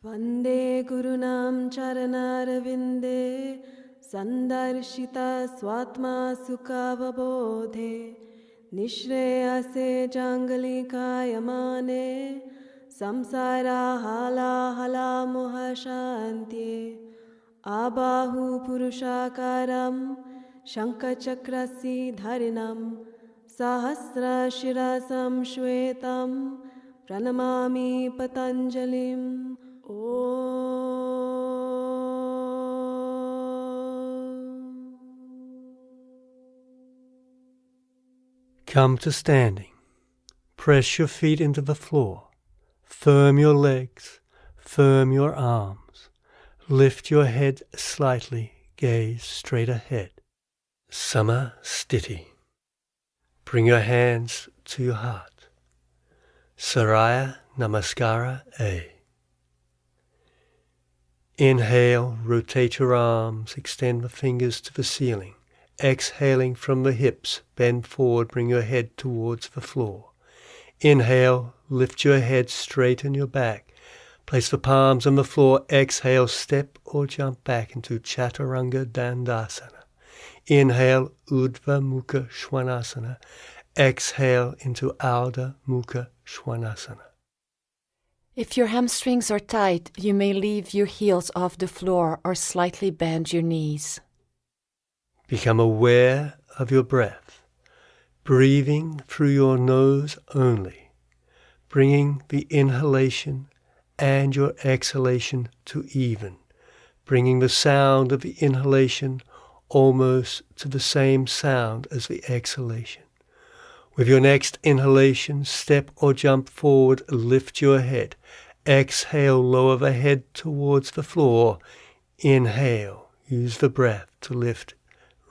Vande Gurunam Charanarvinde Sandarshita Swatma Sukhavabodhe Nishreyase Jangalika Yamane Samsara Hala Hala Mohashanti Abahu Purushakaram Shankachakrasi Dharinam Sahasra Shirasam Shwetam Pranamami Patanjalim. Come to standing. Press your feet into the floor. Firm your legs. Firm your arms. Lift your head slightly. Gaze straight ahead. Samastiti. Bring your hands to your heart. Saraya Namaskara A. Inhale, rotate your arms, extend the fingers to the ceiling. Exhaling from the hips, bend forward, bring your head towards the floor. Inhale, lift your head, straighten your back. Place the palms on the floor. Exhale, step or jump back into Chaturanga Dandasana. Inhale, Urdhva Mukha Svanasana. Exhale into Ardha Mukha Svanasana. If your hamstrings are tight, you may leave your heels off the floor or slightly bend your knees. Become aware of your breath, breathing through your nose only, bringing the inhalation and your exhalation to even, bringing the sound of the inhalation almost to the same sound as the exhalation. With your next inhalation, step or jump forward, lift your head. Exhale, lower the head towards the floor. Inhale, use the breath to lift.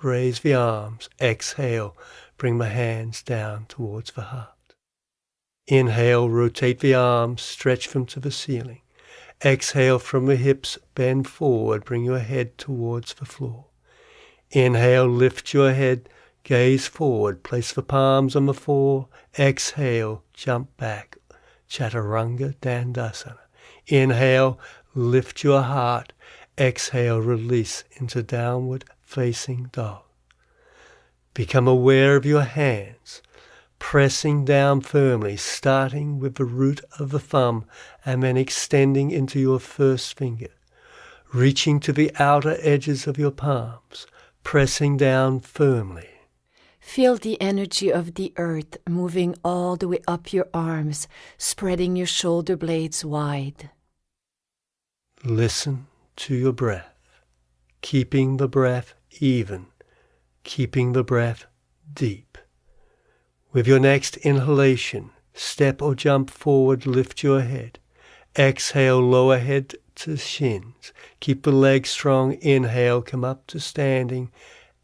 Raise the arms. Exhale, bring the hands down towards the heart. Inhale, rotate the arms, stretch them to the ceiling. Exhale from the hips, bend forward, bring your head towards the floor. Inhale, lift your head. Gaze forward, place the palms on the floor. Exhale, jump back. Chaturanga Dandasana. Inhale, lift your heart. Exhale, release into downward facing dog. Become aware of your hands, pressing down firmly, starting with the root of the thumb and then extending into your first finger, reaching to the outer edges of your palms, pressing down firmly. Feel the energy of the earth moving all the way up your arms, spreading your shoulder blades wide. Listen to your breath, keeping the breath even, keeping the breath deep. With your next inhalation, step or jump forward, lift your head. Exhale, lower head to shins. Keep the legs strong. Inhale, come up to standing.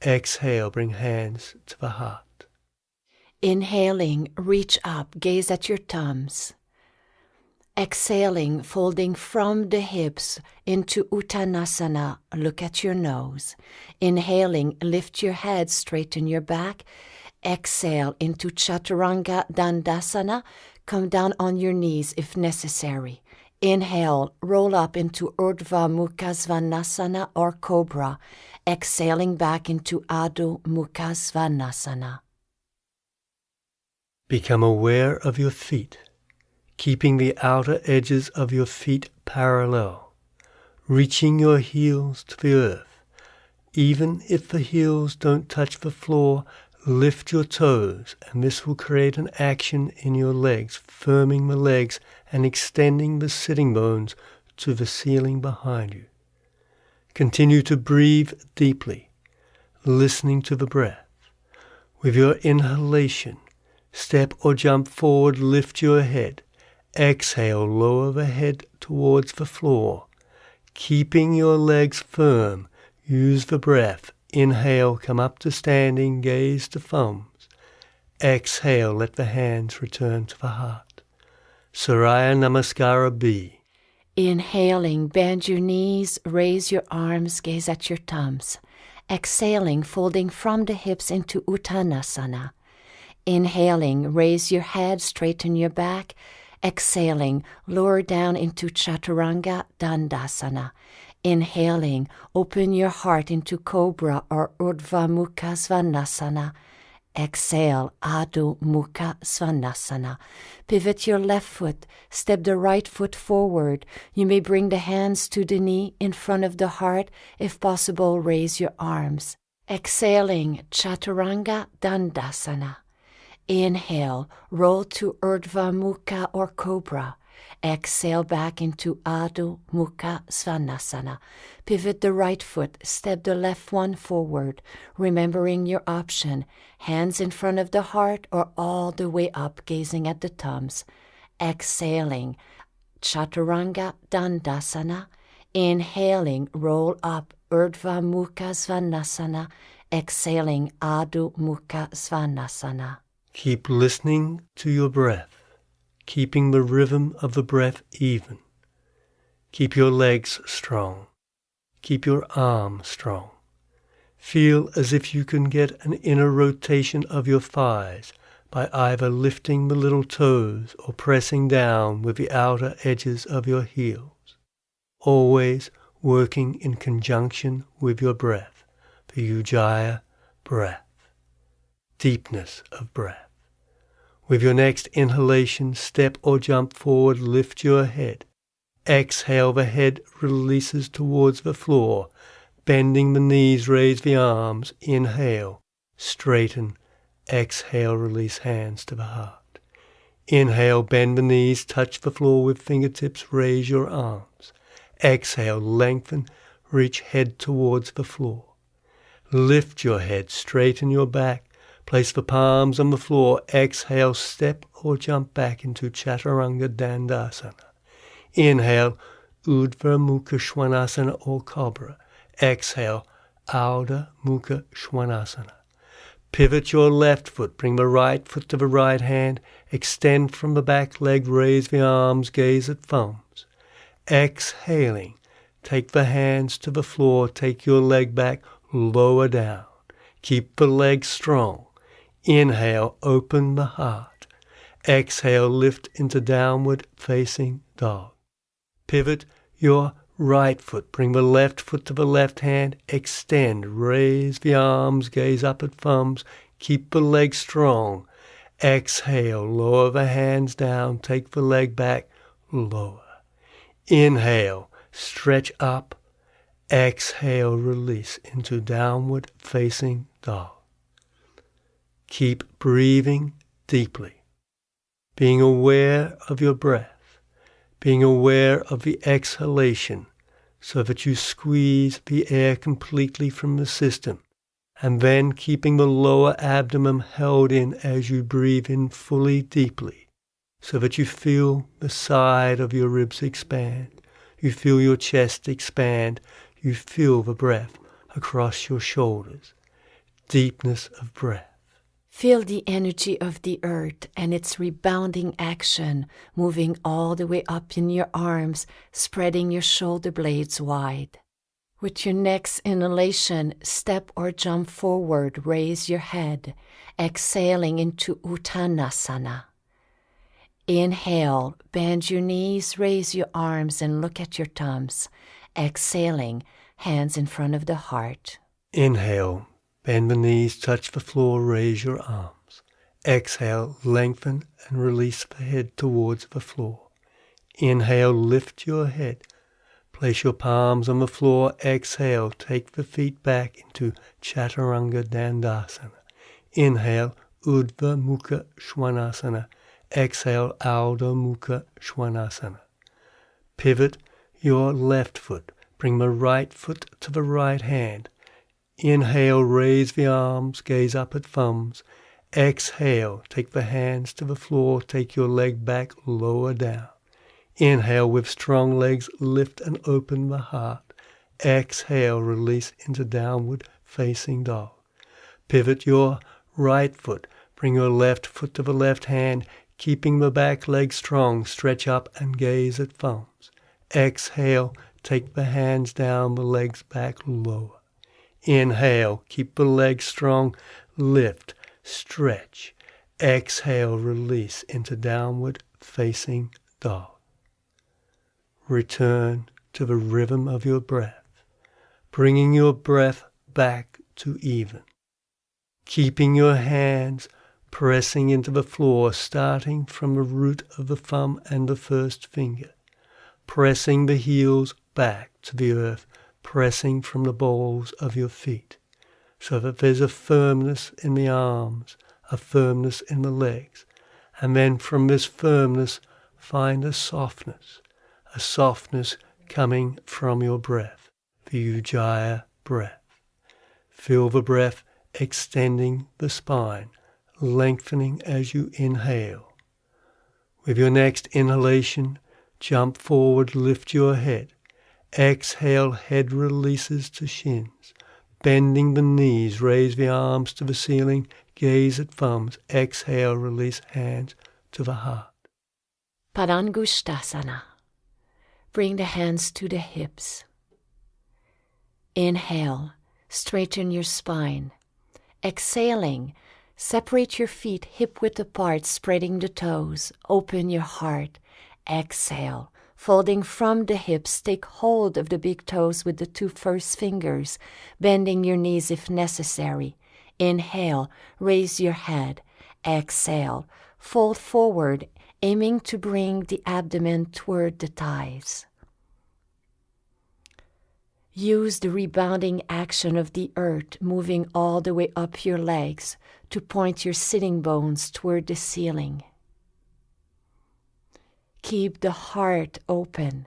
Exhale, bring hands to the heart. Inhaling, reach up, gaze at your thumbs. Exhaling, folding from the hips into Uttanasana, look at your nose. Inhaling, lift your head, straighten your back. Exhale into Chaturanga Dandasana, come down on your knees if necessary. Inhale, roll up into Urdhva Mukha Svanasana or Cobra. Exhaling back into Adho Mukha Svanasana. Become aware of your feet, keeping the outer edges of your feet parallel, reaching your heels to the earth. Even if the heels don't touch the floor, lift your toes, and this will create an action in your legs, firming the legs and extending the sitting bones to the ceiling behind you. Continue to breathe deeply, listening to the breath. With your inhalation, step or jump forward, lift your head. Exhale, lower the head towards the floor. Keeping your legs firm, use the breath. Inhale, come up to standing, gaze to thumbs. Exhale, let the hands return to the heart. Surya Namaskara B. Inhaling, bend your knees, raise your arms, gaze at your thumbs. Exhaling, folding from the hips into Uttanasana. Inhaling, raise your head, straighten your back. Exhaling, lower down into Chaturanga Dandasana. Inhaling, open your heart into Cobra or Urdhva Mukha Svanasana. Exhale, Adho Mukha Svanasana. Pivot your left foot, step the right foot forward. You may bring the hands to the knee in front of the heart. If possible, raise your arms. Exhaling, Chaturanga Dandasana. Inhale, roll to Urdhva Mukha or Cobra. Exhale back into Adho Mukha Svanasana. Pivot the right foot, step the left one forward, remembering your option, hands in front of the heart or all the way up, gazing at the thumbs. Exhaling, Chaturanga Dandasana. Inhaling, roll up, Urdhva Mukha Svanasana. Exhaling, Adho Mukha Svanasana. Keep listening to your breath, keeping the rhythm of the breath even. Keep your legs strong. Keep your arms strong. Feel as if you can get an inner rotation of your thighs by either lifting the little toes or pressing down with the outer edges of your heels. Always working in conjunction with your breath, the Ujjayi breath, deepness of breath. With your next inhalation, step or jump forward, lift your head. Exhale, the head releases towards the floor. Bending the knees, raise the arms. Inhale, straighten. Exhale, release hands to the heart. Inhale, bend the knees, touch the floor with fingertips, raise your arms. Exhale, lengthen, reach head towards the floor. Lift your head, straighten your back. Place the palms on the floor. Exhale, step or jump back into Chaturanga Dandasana. Inhale, Urdhva Mukha Svanasana or Cobra. Exhale, Adho Mukha Svanasana. Pivot your left foot. Bring the right foot to the right hand. Extend from the back leg. Raise the arms. Gaze at thumbs. Exhaling, take the hands to the floor. Take your leg back. Lower down. Keep the legs strong. Inhale, open the heart. Exhale, lift into downward facing dog. Pivot your right foot. Bring the left foot to the left hand. Extend, raise the arms, gaze up at thumbs. Keep the legs strong. Exhale, lower the hands down. Take the leg back, lower. Inhale, stretch up. Exhale, release into downward facing dog. Keep breathing deeply, being aware of your breath, being aware of the exhalation so that you squeeze the air completely from the system, and then keeping the lower abdomen held in as you breathe in fully deeply so that you feel the side of your ribs expand, you feel your chest expand, you feel the breath across your shoulders, deepness of breath. Feel the energy of the earth and its rebounding action, moving all the way up in your arms, spreading your shoulder blades wide. With your next inhalation, step or jump forward, raise your head, exhaling into Uttanasana. Inhale, bend your knees, raise your arms and look at your thumbs. Exhaling, hands in front of the heart. Inhale. Bend the knees, touch the floor, raise your arms. Exhale, lengthen and release the head towards the floor. Inhale, lift your head. Place your palms on the floor. Exhale, take the feet back into Chaturanga Dandasana. Inhale, Urdhva Mukha Svanasana. Exhale, Adho Mukha Svanasana. Pivot your left foot. Bring the right foot to the right hand. Inhale, raise the arms, gaze up at thumbs. Exhale, take the hands to the floor, take your leg back, lower down. Inhale, with strong legs, lift and open the heart. Exhale, release into downward facing dog. Pivot your right foot. Bring your left foot to the left hand, keeping the back leg strong. Stretch up and gaze at thumbs. Exhale, take the hands down, the legs back, lower. Inhale, keep the legs strong, lift, stretch. Exhale, release into downward facing dog. Return to the rhythm of your breath, bringing your breath back to even. Keeping your hands pressing into the floor, starting from the root of the thumb and the first finger, pressing the heels back to the earth, pressing from the balls of your feet, so that there's a firmness in the arms, a firmness in the legs, and then from this firmness find a softness coming from your breath, the Ujjayi breath. Feel the breath extending the spine, lengthening as you inhale. With your next inhalation, jump forward, lift your head. Exhale, head releases to shins. Bending the knees, raise the arms to the ceiling, gaze at thumbs. Exhale, release hands to the heart. Padangusthasana. Bring the hands to the hips. Inhale, straighten your spine. Exhaling, separate your feet hip-width apart, spreading the toes. Open your heart. Exhale, folding from the hips, take hold of the big toes with the 2 first fingers, bending your knees if necessary. Inhale, raise your head. Exhale, fold forward, aiming to bring the abdomen toward the thighs. Use the rebounding action of the earth, moving all the way up your legs to point your sitting bones toward the ceiling. Keep the heart open.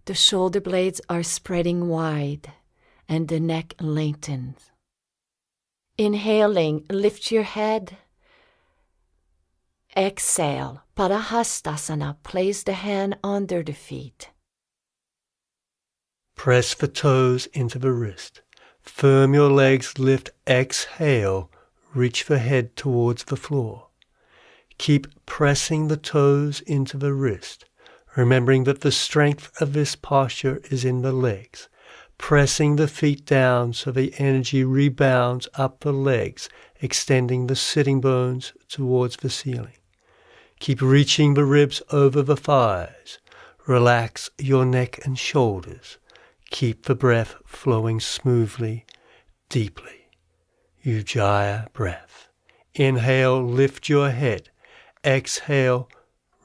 The shoulder blades are spreading wide and the neck lengthens. Inhaling, lift your head. Exhale, Padahastasana, place the hand under the feet. Press the toes into the wrist. Firm your legs, lift, exhale, reach the head towards the floor. Keep pressing the toes into the wrist, remembering that the strength of this posture is in the legs. Pressing the feet down so the energy rebounds up the legs, extending the sitting bones towards the ceiling. Keep reaching the ribs over the thighs. Relax your neck and shoulders. Keep the breath flowing smoothly, deeply. Ujjayi breath. Inhale, lift your head. Exhale,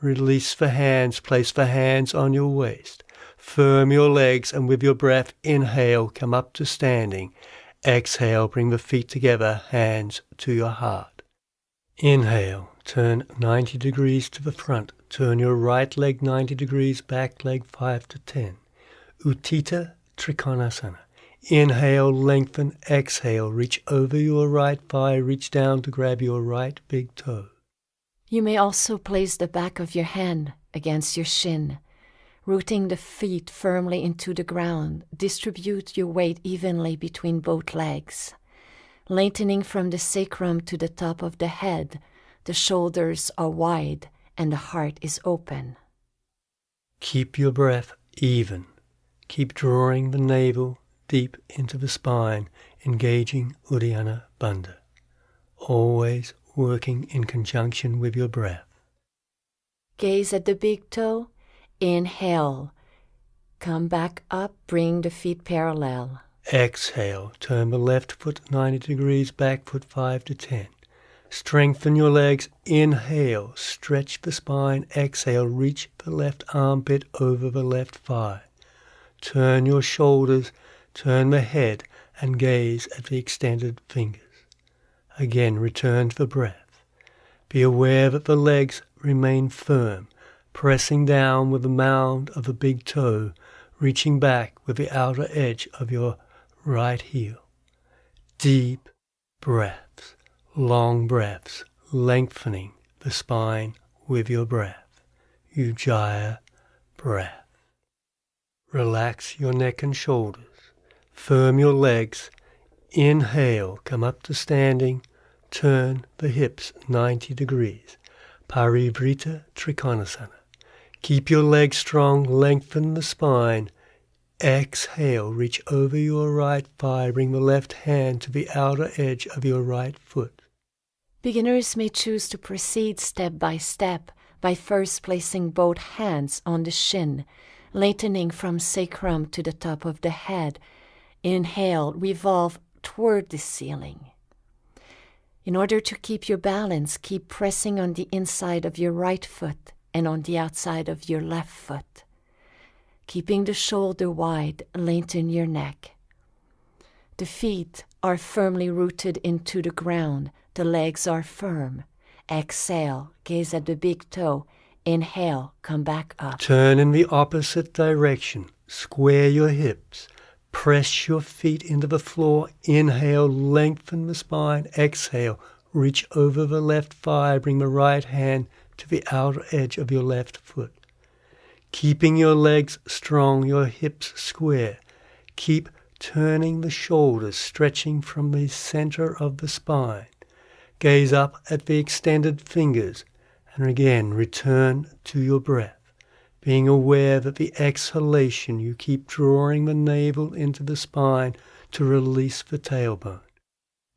release the hands, place the hands on your waist. Firm your legs, and with your breath, inhale, come up to standing. Exhale, bring the feet together, hands to your heart. Inhale, turn 90 degrees to the front. Turn your right leg 90 degrees, back leg 5 to 10. Utthita Trikonasana. Inhale, lengthen. Exhale, reach over your right thigh, reach down to grab your right big toe. You may also place the back of your hand against your shin, rooting the feet firmly into the ground. Distribute your weight evenly between both legs. Lengthening from the sacrum to the top of the head, the shoulders are wide and the heart is open. Keep your breath even. Keep drawing the navel deep into the spine, engaging Uddiyana Bandha. Always working in conjunction with your breath. Gaze at the big toe. Inhale. Come back up, bring the feet parallel. Exhale, turn the left foot 90 degrees, back foot 5 to 10. Strengthen your legs. Inhale, stretch the spine. Exhale, reach the left armpit over the left thigh. Turn your shoulders, turn the head, and gaze at the extended fingers. Again, return to the breath. Be aware that the legs remain firm, pressing down with the mound of the big toe, reaching back with the outer edge of your right heel. Deep breaths, long breaths, lengthening the spine with your breath. Ujjayi breath. Relax your neck and shoulders. Firm your legs. Inhale, come up to standing. Turn the hips 90 degrees. Parivrita Trikonasana. Keep your legs strong, lengthen the spine. Exhale, reach over your right thigh, bring the left hand to the outer edge of your right foot. Beginners may choose to proceed step by step by first placing both hands on the shin, lengthening from sacrum to the top of the head. Inhale, revolve toward the ceiling. In order to keep your balance, keep pressing on the inside of your right foot and on the outside of your left foot. Keeping the shoulder wide, lengthen your neck. The feet are firmly rooted into the ground. The legs are firm. Exhale, gaze at the big toe. Inhale, come back up. Turn in the opposite direction. Square your hips. Press your feet into the floor. Inhale, lengthen the spine. Exhale, reach over the left thigh. Bring the right hand to the outer edge of your left foot. Keeping your legs strong, your hips square. Keep turning the shoulders, stretching from the center of the spine. Gaze up at the extended fingers, and again return to your breath, being aware that the exhalation you keep drawing the navel into the spine to release the tailbone.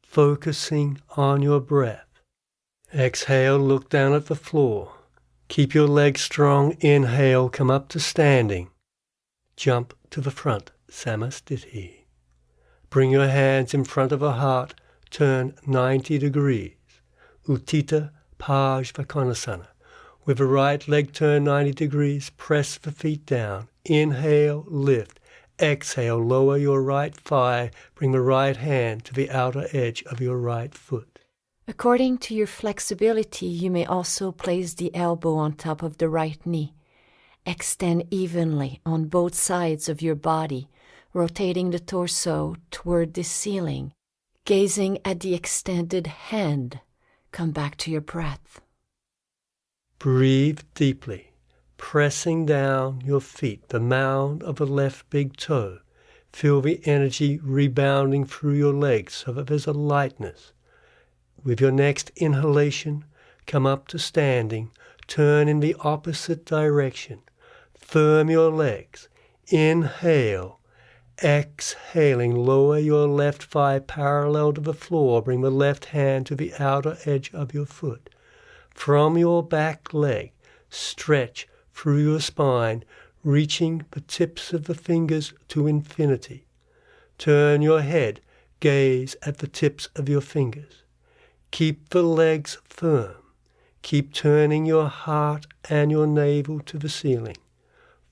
Focusing on your breath. Exhale, look down at the floor. Keep your legs strong. Inhale, come up to standing. Jump to the front, Samasthiti. Bring your hands in front of the heart. Turn 90 degrees. Utthita Parsvakonasana. With the right leg turned 90 degrees, press the feet down. Inhale, lift. Exhale, lower your right thigh. Bring the right hand to the outer edge of your right foot. According to your flexibility, you may also place the elbow on top of the right knee. Extend evenly on both sides of your body, rotating the torso toward the ceiling. Gazing at the extended hand, come back to your breath. Breathe deeply, pressing down your feet, the mound of the left big toe. Feel the energy rebounding through your legs so that there's a lightness. With your next inhalation, come up to standing. Turn in the opposite direction. Firm your legs. Inhale. Exhaling, lower your left thigh parallel to the floor. Bring the left hand to the outer edge of your foot. From your back leg, stretch through your spine, reaching the tips of the fingers to infinity. Turn your head, gaze at the tips of your fingers. Keep the legs firm. Keep turning your heart and your navel to the ceiling,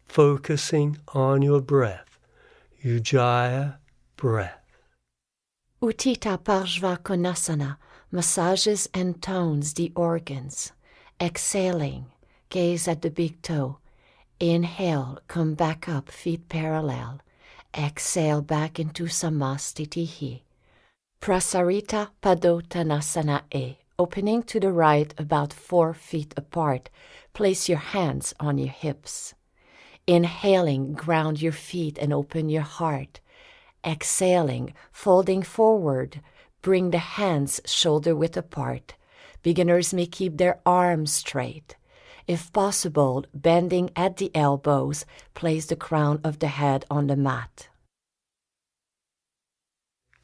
focusing on your breath. Ujjayi breath. Utthita Parsvakonasana massages and tones the organs. Exhaling, gaze at the big toe. Inhale, come back up, feet parallel. Exhale back into Samasthiti. Prasarita Padottanasana E. Opening to the right about 4 feet apart. Place your hands on your hips. Inhaling, ground your feet and open your heart. Exhaling, folding forward. Bring the hands shoulder-width apart. Beginners may keep their arms straight. If possible, bending at the elbows, place the crown of the head on the mat.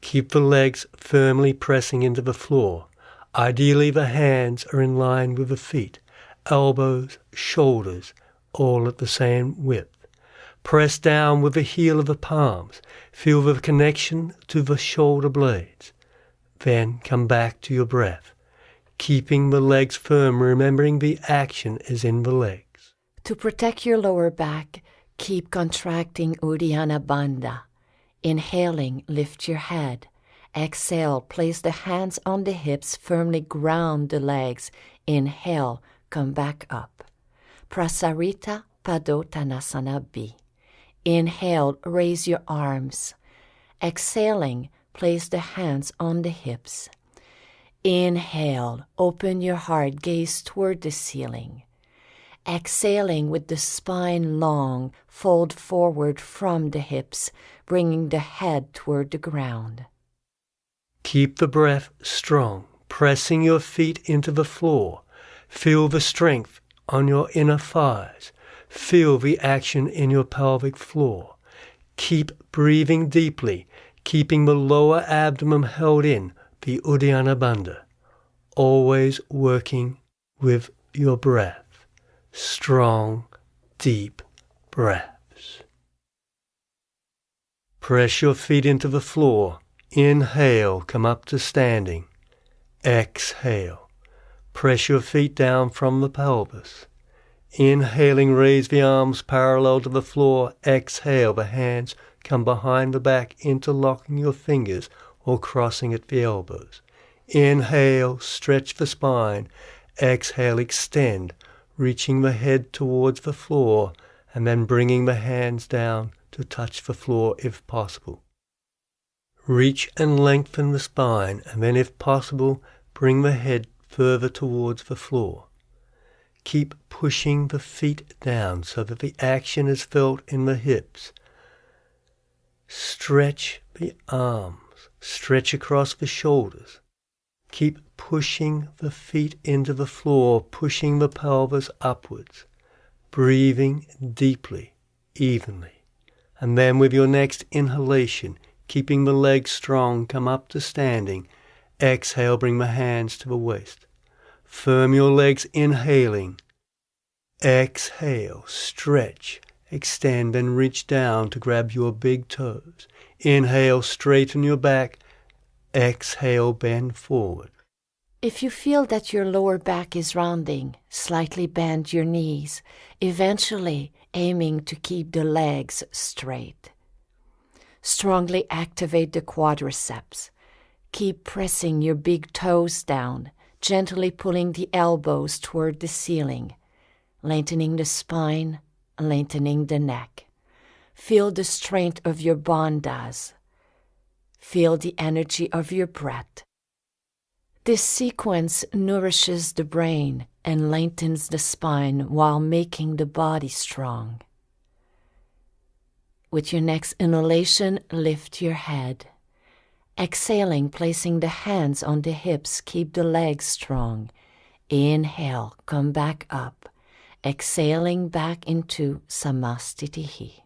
Keep the legs firmly pressing into the floor. Ideally, the hands are in line with the feet, elbows, shoulders, all at the same width. Press down with the heel of the palms. Feel the connection to the shoulder blades. Then come back to your breath, keeping the legs firm, remembering the action is in the legs. To protect your lower back, keep contracting Uddiyana Bandha. Inhaling, lift your head. Exhale, place the hands on the hips, firmly ground the legs. Inhale, come back up. Prasarita Padottanasana B. Inhale, raise your arms. Exhaling, place the hands on the hips. Inhale, open your heart, gaze toward the ceiling. Exhaling with the spine long, fold forward from the hips, bringing the head toward the ground. Keep the breath strong, pressing your feet into the floor. Feel the strength on your inner thighs. Feel the action in your pelvic floor. Keep breathing deeply, keeping the lower abdomen held in, the Uddiyana Bandha. Always working with your breath. Strong, deep breaths. Press your feet into the floor. Inhale, come up to standing. Exhale. Press your feet down from the pelvis. Inhaling, raise the arms parallel to the floor. Exhale, the hands come behind the back, interlocking your fingers or crossing at the elbows. Inhale, stretch the spine. Exhale, extend, reaching the head towards the floor, and then bringing the hands down to touch the floor if possible. Reach and lengthen the spine, and then if possible, bring the head further towards the floor. Keep pushing the feet down so that the action is felt in the hips. Stretch the arms, stretch across the shoulders. Keep pushing the feet into the floor, pushing the pelvis upwards, breathing deeply, evenly. And then with your next inhalation, keeping the legs strong, come up to standing. Exhale, bring the hands to the waist. Firm your legs, inhaling. Exhale, stretch, extend, and reach down to grab your big toes. Inhale, straighten your back. Exhale, bend forward. If you feel that your lower back is rounding, slightly bend your knees, eventually aiming to keep the legs straight. Strongly activate the quadriceps. Keep pressing your big toes down, gently pulling the elbows toward the ceiling, lengthening the spine, lengthening the neck. Feel the strength of your bandhas. Feel the energy of your breath. This sequence nourishes the brain and lengthens the spine while making the body strong. With your next inhalation, lift your head. Exhaling, placing the hands on the hips, keep the legs strong. Inhale, come back up. Exhaling back into Samastitihi.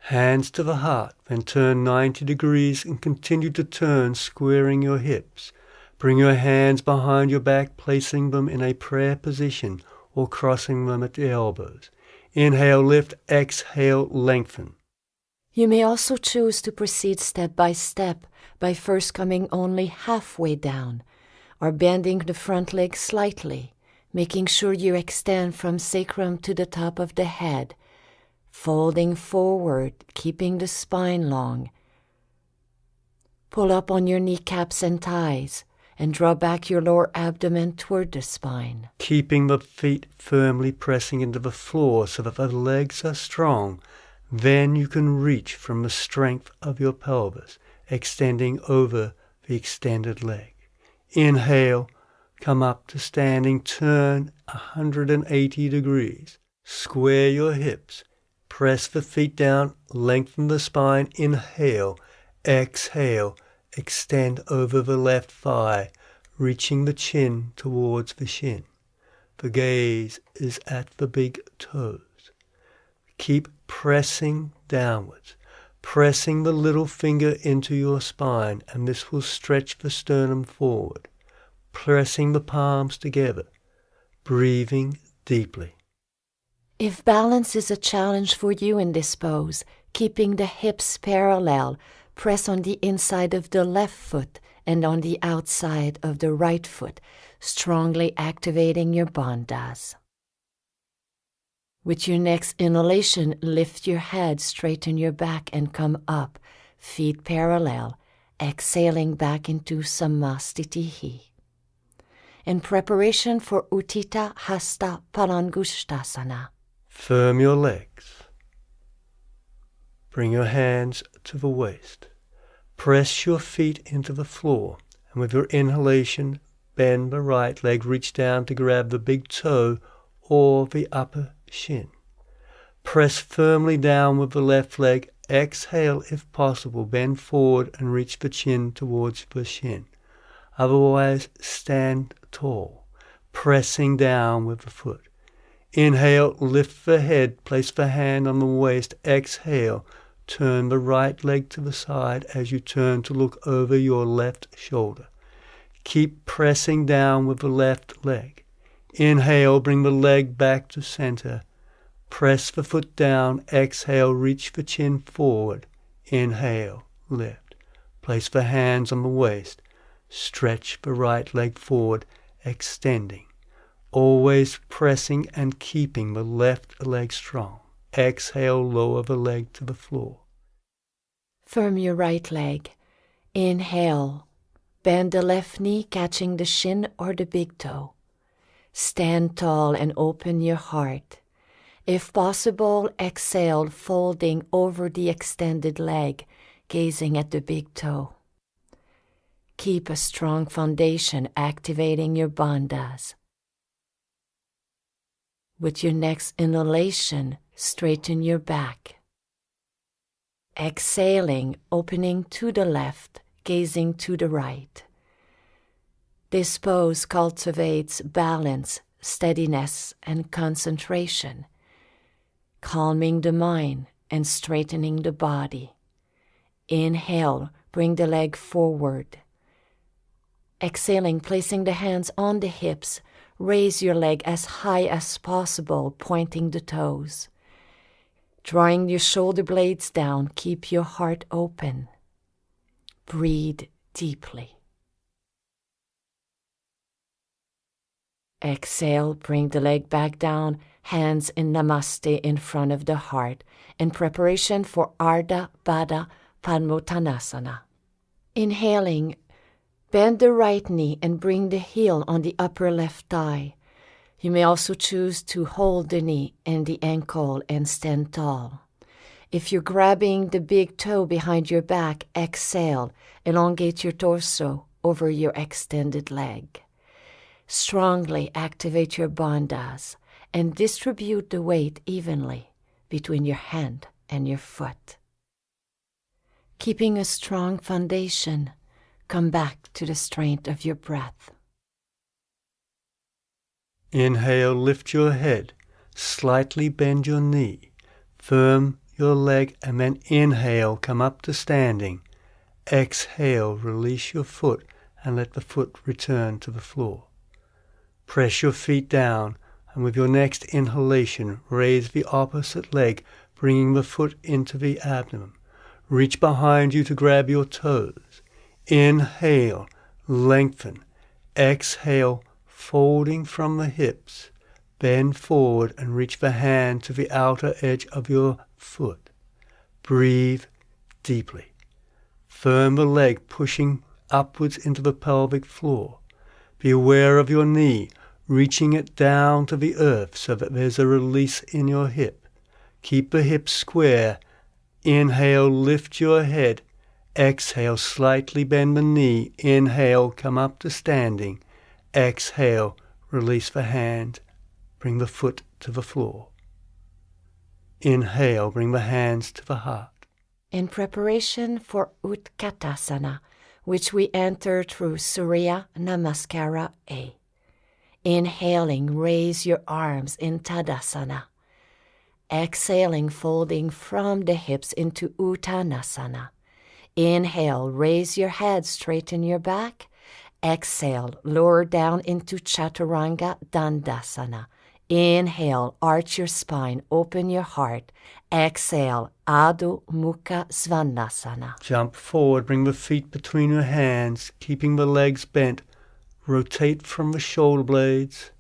Hands to the heart, then turn 90 degrees and continue to turn, squaring your hips. Bring your hands behind your back, placing them in a prayer position or crossing them at the elbows. Inhale, lift. Exhale, lengthen. You may also choose to proceed step by first coming only halfway down, or bending the front leg slightly, making sure you extend from sacrum to the top of the head, folding forward, keeping the spine long. Pull up on your kneecaps and thighs, and draw back your lower abdomen toward the spine. Keeping the feet firmly pressing into the floor so that the legs are strong. Then you can reach from the strength of your pelvis, extending over the extended leg. Inhale, come up to standing, turn 180 degrees. Square your hips, press the feet down, lengthen the spine. Inhale, exhale, extend over the left thigh, reaching the chin towards the shin. The gaze is at the big toes. Keep pressing downwards, pressing the little finger into your spine, and this will stretch the sternum forward. Pressing the palms together, breathing deeply. If balance is a challenge for you in this pose, keeping the hips parallel, press on the inside of the left foot and on the outside of the right foot, strongly activating your bandhas. With your next inhalation, lift your head, straighten your back, and come up, feet parallel, exhaling back into Samastitihi. In preparation for Utthita Hasta Palangushtasana. Firm your legs. Bring your hands to the waist. Press your feet into the floor, and with your inhalation, bend the right leg, reach down to grab the big toe or the upper shin. Press firmly down with the left leg. Exhale if possible, bend forward and reach the chin towards the shin. Otherwise, stand tall, pressing down with the foot. Inhale, lift the head, place the hand on the waist. Exhale, turn the right leg to the side as you turn to look over your left shoulder. Keep pressing down with the left leg. Inhale, bring the leg back to center. Press the foot down. Exhale, reach the chin forward. Inhale, lift. Place the hands on the waist. Stretch the right leg forward, extending. Always pressing and keeping the left leg strong. Exhale, lower the leg to the floor. Firm your right leg. Inhale. Bend the left knee, catching the shin or the big toe. Stand tall and open your heart. If possible, exhale, folding over the extended leg, gazing at the big toe. Keep a strong foundation, activating your bandhas. With your next inhalation, straighten your back. Exhaling, opening to the left, gazing to the right. This pose cultivates balance, steadiness, and concentration, calming the mind and straightening the body. Inhale, bring the leg forward. Exhaling, placing the hands on the hips, raise your leg as high as possible, pointing the toes. Drawing your shoulder blades down, keep your heart open. Breathe deeply. Exhale, bring the leg back down, hands in Namaste in front of the heart, in preparation for Ardha Baddha Padmottanasana. Inhaling, bend the right knee and bring the heel on the upper left thigh. You may also choose to hold the knee and the ankle and stand tall. If you're grabbing the big toe behind your back, exhale, elongate your torso over your extended leg. Strongly activate your bandhas and distribute the weight evenly between your hand and your foot. Keeping a strong foundation, come back to the strength of your breath. Inhale, lift your head, slightly bend your knee, firm your leg, and then inhale, come up to standing. Exhale, release your foot and let the foot return to the floor. Press your feet down, and with your next inhalation, raise the opposite leg, bringing the foot into the abdomen. Reach behind you to grab your toes. Inhale, lengthen. Exhale, folding from the hips. Bend forward and reach the hand to the outer edge of your foot. Breathe deeply. Firm the leg, pushing upwards into the pelvic floor. Be aware of your knee, reaching it down to the earth so that there's a release in your hip. Keep the hips square. Inhale, lift your head. Exhale, slightly bend the knee. Inhale, come up to standing. Exhale, release the hand. Bring the foot to the floor. Inhale, bring the hands to the heart. In preparation for Utkatasana, which we enter through Surya Namaskara A. Inhaling, raise your arms in Tadasana. Exhaling, folding from the hips into Uttanasana. Inhale, raise your head, straighten your back. Exhale, lower down into Chaturanga Dandasana. Inhale, arch your spine, open your heart. Exhale, Adho Mukha Svanasana. Jump forward, bring the feet between your hands, keeping the legs bent. Rotate from the shoulder blades.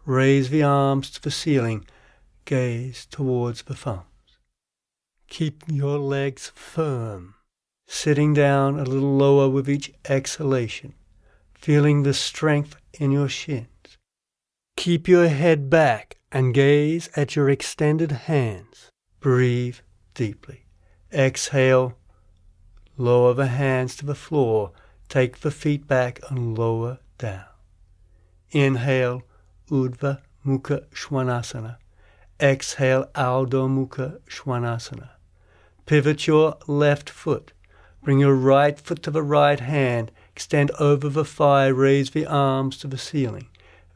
Raise the arms to the ceiling. Gaze towards the thumbs. Keep your legs firm. Sitting down a little lower with each exhalation. Feeling the strength in your shins. Keep your head back and gaze at your extended hands. Breathe deeply. Exhale. Lower the hands to the floor. Take the feet back and lower down. Inhale, Urdhva Mukha Svanasana. Exhale, Adho Mukha Svanasana. Pivot your left foot. Bring your right foot to the right hand. Extend over the thigh. Raise the arms to the ceiling.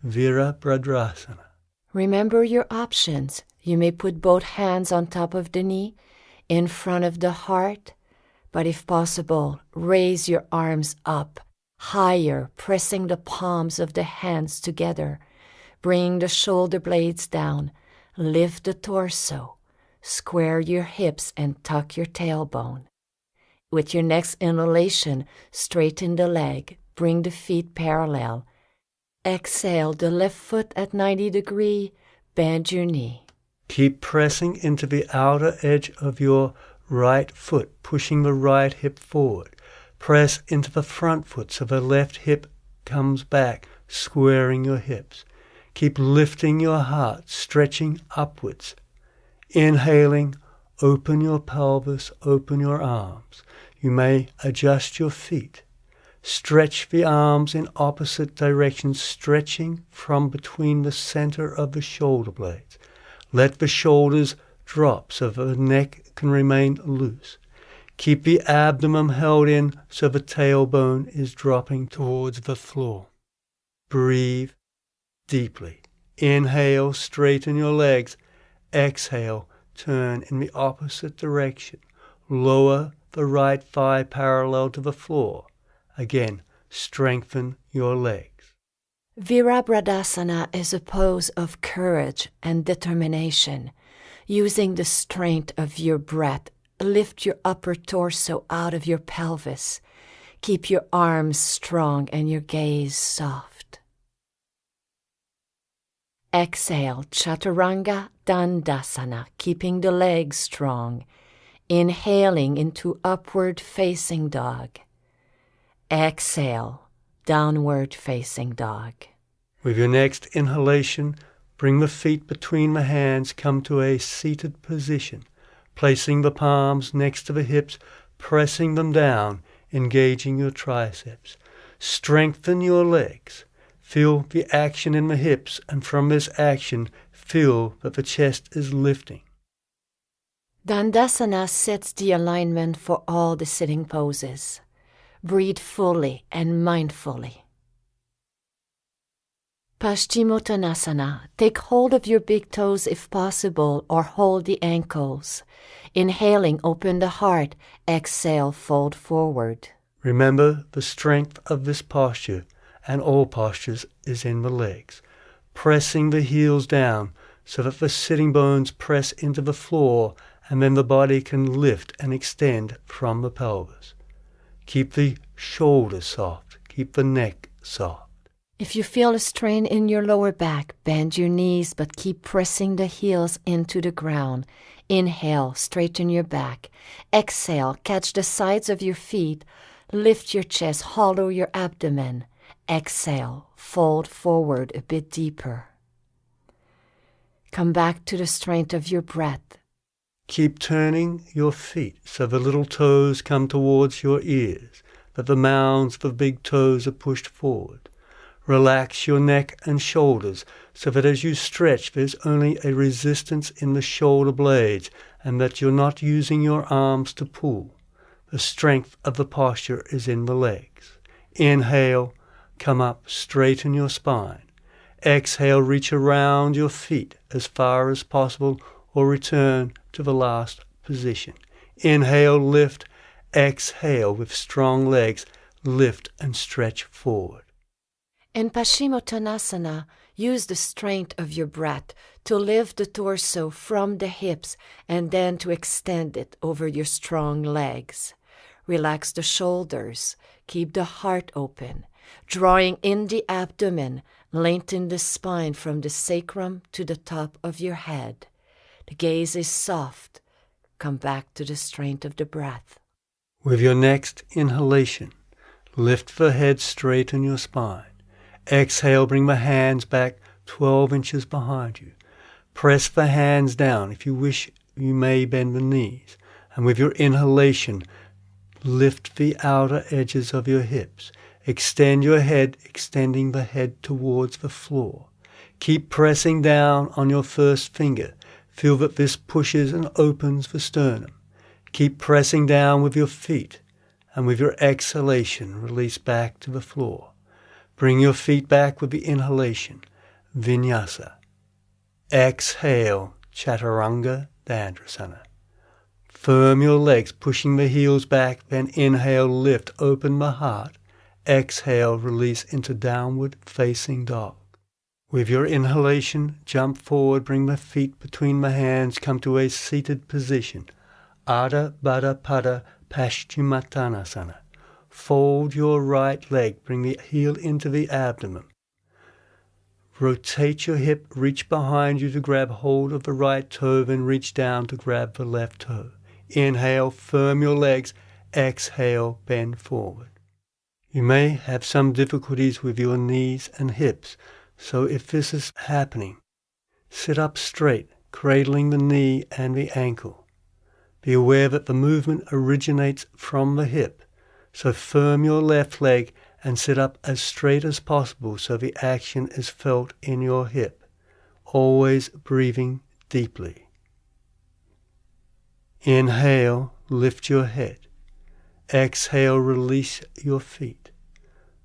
Virabhadrasana. Remember your options. You may put both hands on top of the knee. in front of the heart, but if possible, raise your arms up, higher, pressing the palms of the hands together. Bring the shoulder blades down, lift the torso, square your hips and tuck your tailbone. With your next inhalation, straighten the leg, bring the feet parallel. Exhale the left foot at 90 degrees, bend your knee. Keep pressing into the outer edge of your right foot, pushing the right hip forward. Press into the front foot so the left hip comes back, squaring your hips. Keep lifting your heart, stretching upwards. Inhaling, open your pelvis, open your arms. You may adjust your feet. Stretch the arms in opposite directions, stretching from between the center of the shoulder blades. Let the shoulders drop so the neck can remain loose. Keep the abdomen held in so the tailbone is dropping towards the floor. Breathe deeply. Inhale, straighten your legs. Exhale, turn in the opposite direction. Lower the right thigh parallel to the floor. Again, strengthen your legs. Virabhadasana is a pose of courage and determination. Using the strength of your breath, lift your upper torso out of your pelvis. Keep your arms strong and your gaze soft. Exhale, Chaturanga Dandasana, keeping the legs strong. Inhaling into upward facing dog. Exhale, downward facing dog. With your next inhalation, bring the feet between the hands, come to a seated position, placing the palms next to the hips, pressing them down, engaging your triceps. Strengthen your legs. Feel the action in the hips, and from this action, feel that the chest is lifting. Dandasana sets the alignment for all the sitting poses. Breathe fully and mindfully. Paschimottanasana. Take hold of your big toes if possible, or hold the ankles. Inhaling, open the heart. Exhale, fold forward. Remember, the strength of this posture and all postures is in the legs. Pressing the heels down so that the sitting bones press into the floor, and then the body can lift and extend from the pelvis. Keep the shoulders soft. Keep the neck soft. If you feel a strain in your lower back, bend your knees but keep pressing the heels into the ground. Inhale, straighten your back. Exhale, catch the sides of your feet. Lift your chest, hollow your abdomen. Exhale, fold forward a bit deeper. Come back to the strength of your breath. Keep turning your feet so the little toes come towards your ears, that the mounds of the big toes are pushed forward. Relax your neck and shoulders so that as you stretch there's only a resistance in the shoulder blades and that you're not using your arms to pull. The strength of the posture is in the legs. Inhale, come up, straighten your spine. Exhale, reach around your feet as far as possible or return to the last position. Inhale, lift. Exhale, with strong legs, lift and stretch forward. In Paschimottanasana, use the strength of your breath to lift the torso from the hips and then to extend it over your strong legs. Relax the shoulders, keep the heart open, drawing in the abdomen, lengthen the spine from the sacrum to the top of your head. The gaze is soft. Come back to the strength of the breath. With your next inhalation, lift the head, straighten your spine. Exhale, bring the hands back 12 inches behind you. Press the hands down. If you wish, you may bend the knees. And with your inhalation, lift the outer edges of your hips. Extend your head, extending the head towards the floor. Keep pressing down on your first finger. Feel that this pushes and opens the sternum. Keep pressing down with your feet, and with your exhalation, release back to the floor. Bring your feet back with the inhalation, Vinyasa. Exhale, Chaturanga Dandasana. Firm your legs, pushing the heels back, then inhale, lift, open the heart. Exhale, release into downward facing dog. With your inhalation, jump forward, bring the feet between the hands, come to a seated position. Adha Baddha Pada Paschimottanasana. Fold your right leg, bring the heel into the abdomen. Rotate your hip, reach behind you to grab hold of the right toe, then reach down to grab the left toe. Inhale, firm your legs. Exhale, bend forward. You may have some difficulties with your knees and hips, so if this is happening, sit up straight, cradling the knee and the ankle. Be aware that the movement originates from the hip, so firm your left leg and sit up as straight as possible so the action is felt in your hip, always breathing deeply. Inhale, lift your head. Exhale, release your feet.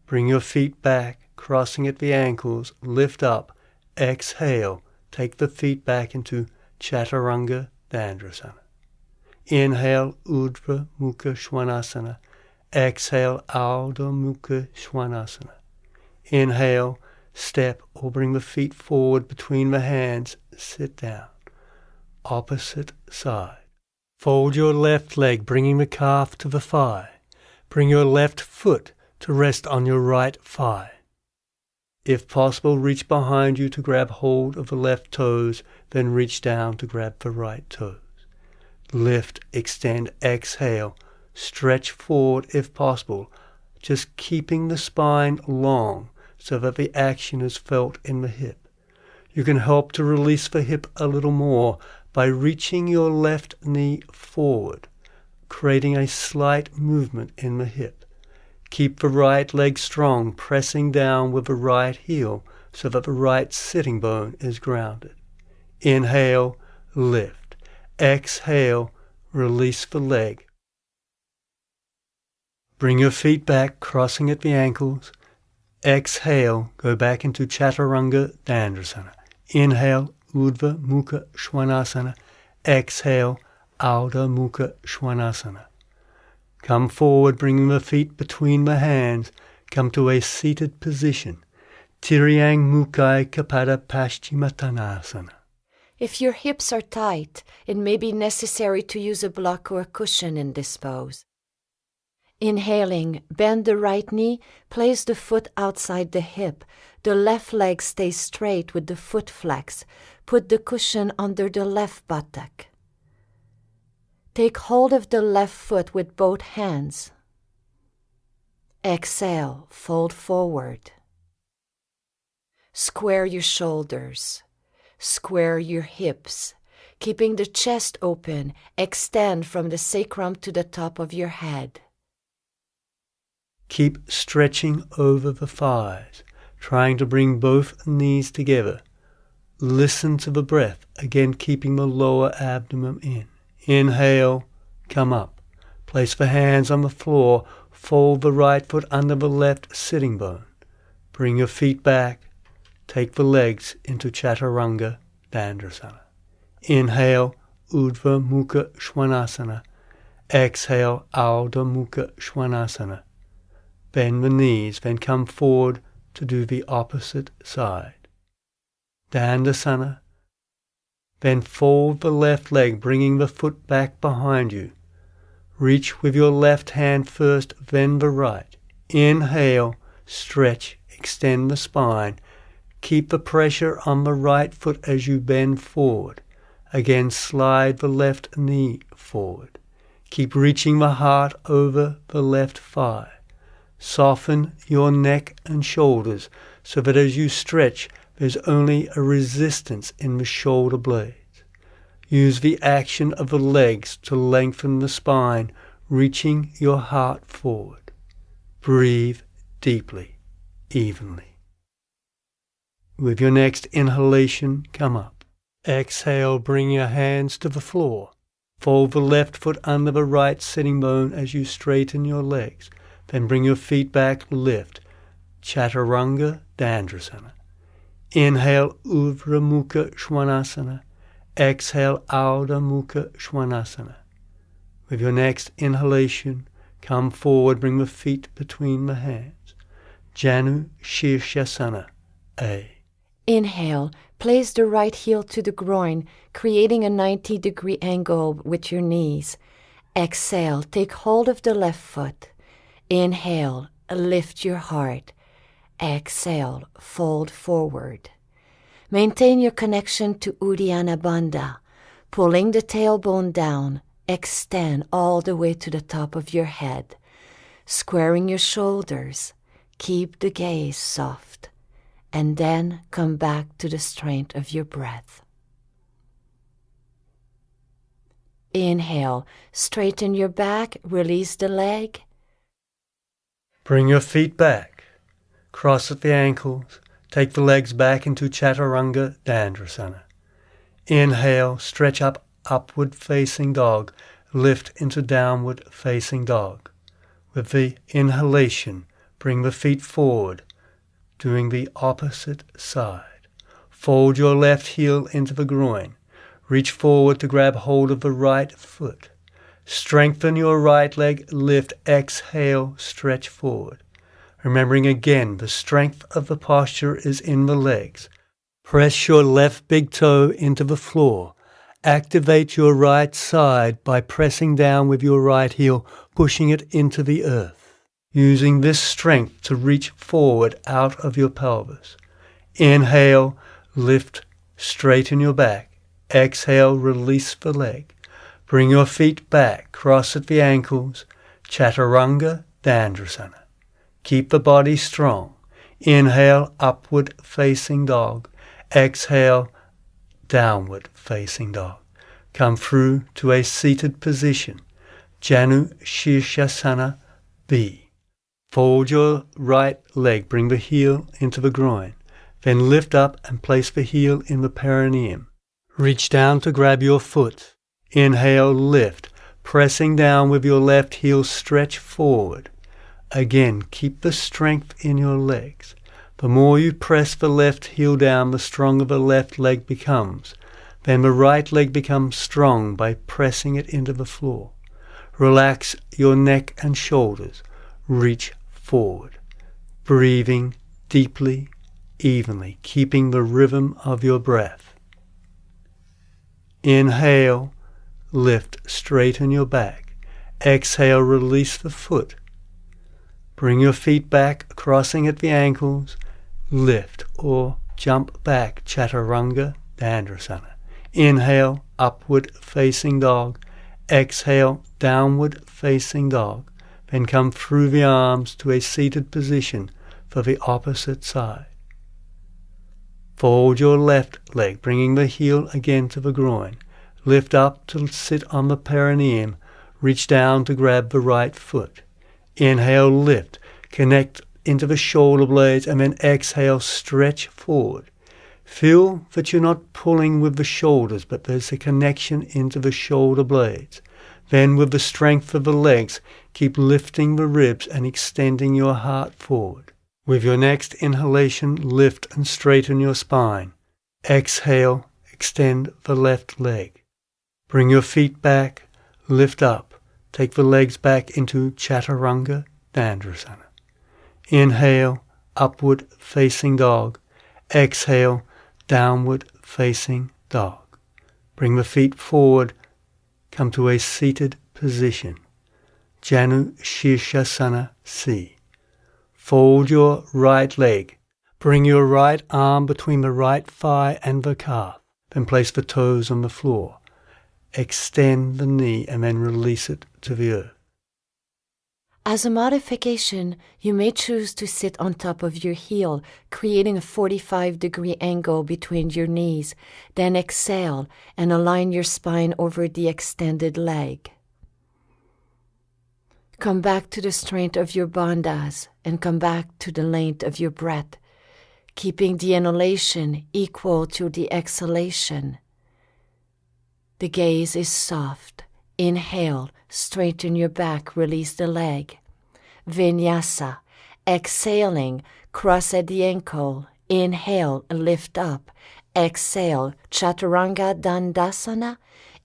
Bring your feet back, crossing at the ankles, lift up. Exhale, take the feet back into Chaturanga Dandasana. Inhale, Urdhva Mukha Svanasana. Exhale, Ardha Mukha Svanasana. Inhale, step or bring the feet forward between the hands, sit down. Opposite side. Fold your left leg, bringing the calf to the thigh. Bring your left foot to rest on your right thigh. If possible, reach behind you to grab hold of the left toes, then reach down to grab the right toes. Lift, extend, exhale, stretch forward if possible, just keeping the spine long so that the action is felt in the hip. You can help to release the hip a little more by reaching your left knee forward, creating a slight movement in the hip. Keep the right leg strong, pressing down with the right heel so that the right sitting bone is grounded. Inhale, lift. Exhale, release the leg. Bring your feet back, crossing at the ankles. Exhale, go back into Chaturanga Dandasana. Inhale, Urdhva Mukha Svanasana. Exhale, Ardha Mukha Svanasana. Come forward, bringing the feet between the hands. Come to a seated position. Tiryang Mukai Kapada Paschimottanasana. If your hips are tight, it may be necessary to use a block or a cushion in this pose. Inhaling, bend the right knee, place the foot outside the hip. The left leg stays straight with the foot flex. Put the cushion under the left buttock. Take hold of the left foot with both hands. Exhale, fold forward. Square your shoulders. Square your hips. Keeping the chest open, extend from the sacrum to the top of your head. Keep stretching over the thighs, trying to bring both knees together. Listen to the breath, again keeping the lower abdomen in. Inhale, come up. Place the hands on the floor, fold the right foot under the left sitting bone. Bring your feet back, take the legs into Chaturanga Dandasana. Inhale, Urdhva Mukha Svanasana. Exhale, Ardha Mukha Svanasana. Bend the knees, then come forward to do the opposite side. Dandasana. Then fold the left leg, bringing the foot back behind you. Reach with your left hand first, then the right. Inhale, stretch, extend the spine. Keep the pressure on the right foot as you bend forward. Again, slide the left knee forward. Keep reaching the heart over the left thigh. Soften your neck and shoulders so that as you stretch, there's only a resistance in the shoulder blades. Use the action of the legs to lengthen the spine, reaching your heart forward. Breathe deeply, evenly. With your next inhalation, come up. Exhale, bring your hands to the floor. Fold the left foot under the right sitting bone as you straighten your legs. Then bring your feet back, lift. Chaturanga Dandasana. Inhale, Urdhva Mukha Svanasana. Exhale, Ardha Mukha Svanasana. With your next inhalation, come forward, bring the feet between the hands. Janu Shirshasana, A. Inhale, place the right heel to the groin, creating a 90-degree angle with your knees. Exhale, take hold of the left foot. Inhale, lift your heart. Exhale, fold forward. Maintain your connection to Uddiyana Bandha, pulling the tailbone down. Extend all the way to the top of your head. Squaring your shoulders. Keep the gaze soft. And then come back to the strength of your breath. Inhale, straighten your back, release the leg. Bring your feet back. Cross at the ankles. Take the legs back into Chaturanga Dandrasana. Inhale, stretch up, upward facing dog. Lift into downward facing dog. With the inhalation, bring the feet forward, doing the opposite side. Fold your left heel into the groin. Reach forward to grab hold of the right foot. Strengthen your right leg, lift, exhale, stretch forward. Remembering again, the strength of the posture is in the legs. Press your left big toe into the floor. Activate your right side by pressing down with your right heel, pushing it into the earth. Using this strength to reach forward out of your pelvis. Inhale, lift, straighten your back. Exhale, release the leg. Bring your feet back, cross at the ankles. Chaturanga Dandrasana. Keep the body strong. Inhale, upward facing dog. Exhale, downward facing dog. Come through to a seated position. Janu Shirshasana, B. Fold your right leg, bring the heel into the groin. Then lift up and place the heel in the perineum. Reach down to grab your foot. Inhale, lift, pressing down with your left heel, stretch forward. Again, keep the strength in your legs. The more you press the left heel down, the stronger the left leg becomes. Then the right leg becomes strong by pressing it into the floor. Relax your neck and shoulders. Reach forward. Breathing deeply, evenly, keeping the rhythm of your breath. Inhale, lift, straighten your back. Exhale, release the foot. Bring your feet back, crossing at the ankles. Lift or jump back, Chaturanga Dandrasana. Inhale, upward facing dog. Exhale, downward facing dog. Then come through the arms to a seated position for the opposite side. Fold your left leg, bringing the heel again to the groin. Lift up to sit on the perineum. Reach down to grab the right foot. Inhale, lift, connect into the shoulder blades, and then exhale, stretch forward. Feel that you're not pulling with the shoulders, but there's a connection into the shoulder blades. Then with the strength of the legs, keep lifting the ribs and extending your heart forward. With your next inhalation, lift and straighten your spine. Exhale, extend the left leg. Bring your feet back, lift up. Take the legs back into Chaturanga Dandrasana. Inhale, upward facing dog. Exhale, downward facing dog. Bring the feet forward. Come to a seated position. Janu Shirshasana, C. Fold your right leg. Bring your right arm between the right thigh and the calf. Then place the toes on the floor. Extend the knee and then release it to the earth. As a modification, you may choose to sit on top of your heel, creating a 45-degree angle between your knees. Then exhale and align your spine over the extended leg. Come back to the strength of your bandhas and come back to the length of your breath, keeping the inhalation equal to the exhalation. The gaze is soft. Inhale, straighten your back, release the leg. Vinyasa, exhaling, cross at the ankle. Inhale, lift up. Exhale, Chaturanga Dandasana.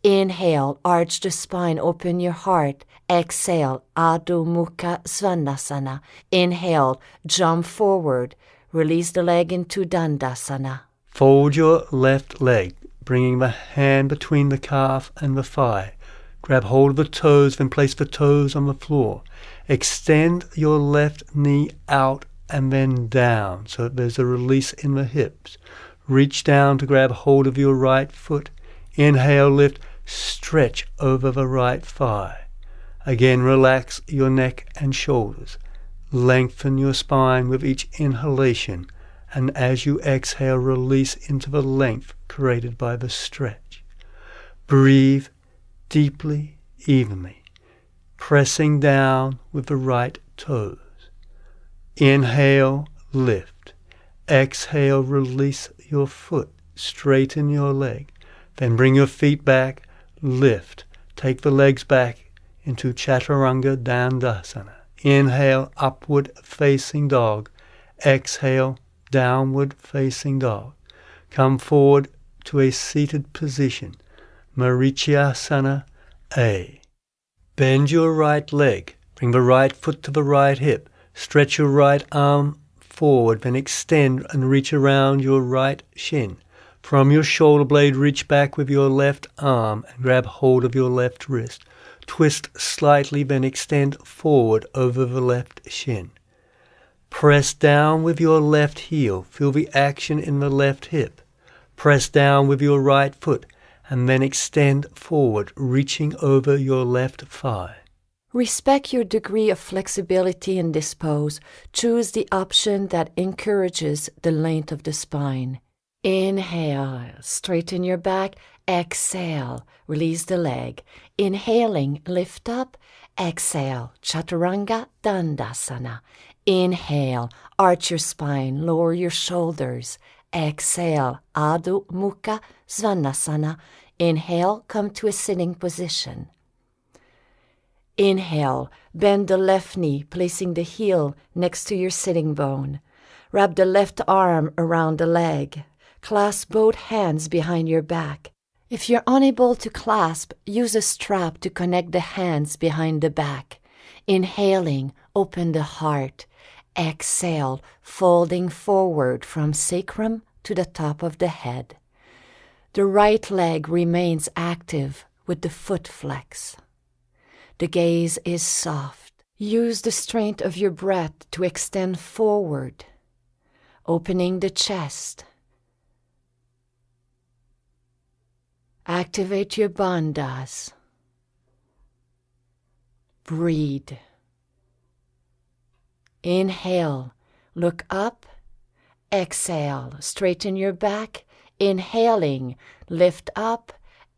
Inhale, arch the spine, open your heart. Exhale, Adho Mukha Svanasana. Inhale, jump forward. Release the leg into Dandasana. Fold your left leg, bringing the hand between the calf and the thigh. Grab hold of the toes, then place the toes on the floor. Extend your left knee out and then down so that there's a release in the hips. Reach down to grab hold of your right foot. Inhale, lift, stretch over the right thigh. Again, relax your neck and shoulders. Lengthen your spine with each inhalation, and as you exhale, release into the length created by the stretch. Breathe deeply, evenly, pressing down with the right toes. Inhale, lift. Exhale, release your foot, straighten your leg. Then bring your feet back, lift. Take the legs back into Chaturanga Dandasana. Inhale, upward facing dog. Exhale, downward facing dog. Come forward to a seated position. Marichyasana A. Bend your right leg. Bring the right foot to the right hip. Stretch your right arm forward, then extend and reach around your right shin. From your shoulder blade, reach back with your left arm and grab hold of your left wrist. Twist slightly, then extend forward over the left shin. Press down with your left heel. Feel the action in the left hip. Press down with your right foot and then extend forward, reaching over your left thigh. Respect your degree of flexibility in this pose. Choose the option that encourages the length of the spine. Inhale, straighten your back. Exhale, release the leg. Inhaling, lift up. Exhale, Chaturanga Dandasana. Inhale, arch your spine, lower your shoulders. Exhale, Adho Mukha Svanasana. Inhale, come to a sitting position. Inhale, bend the left knee, placing the heel next to your sitting bone. Wrap the left arm around the leg. Clasp both hands behind your back. If you're unable to clasp, use a strap to connect the hands behind the back. Inhaling, open the heart. Exhale, folding forward from sacrum to the top of the head. The right leg remains active with the foot flex. The gaze is soft. Use the strength of your breath to extend forward, opening the chest. Activate your bandhas. Breathe. Inhale, look up. Exhale, straighten your back. Inhaling, lift up.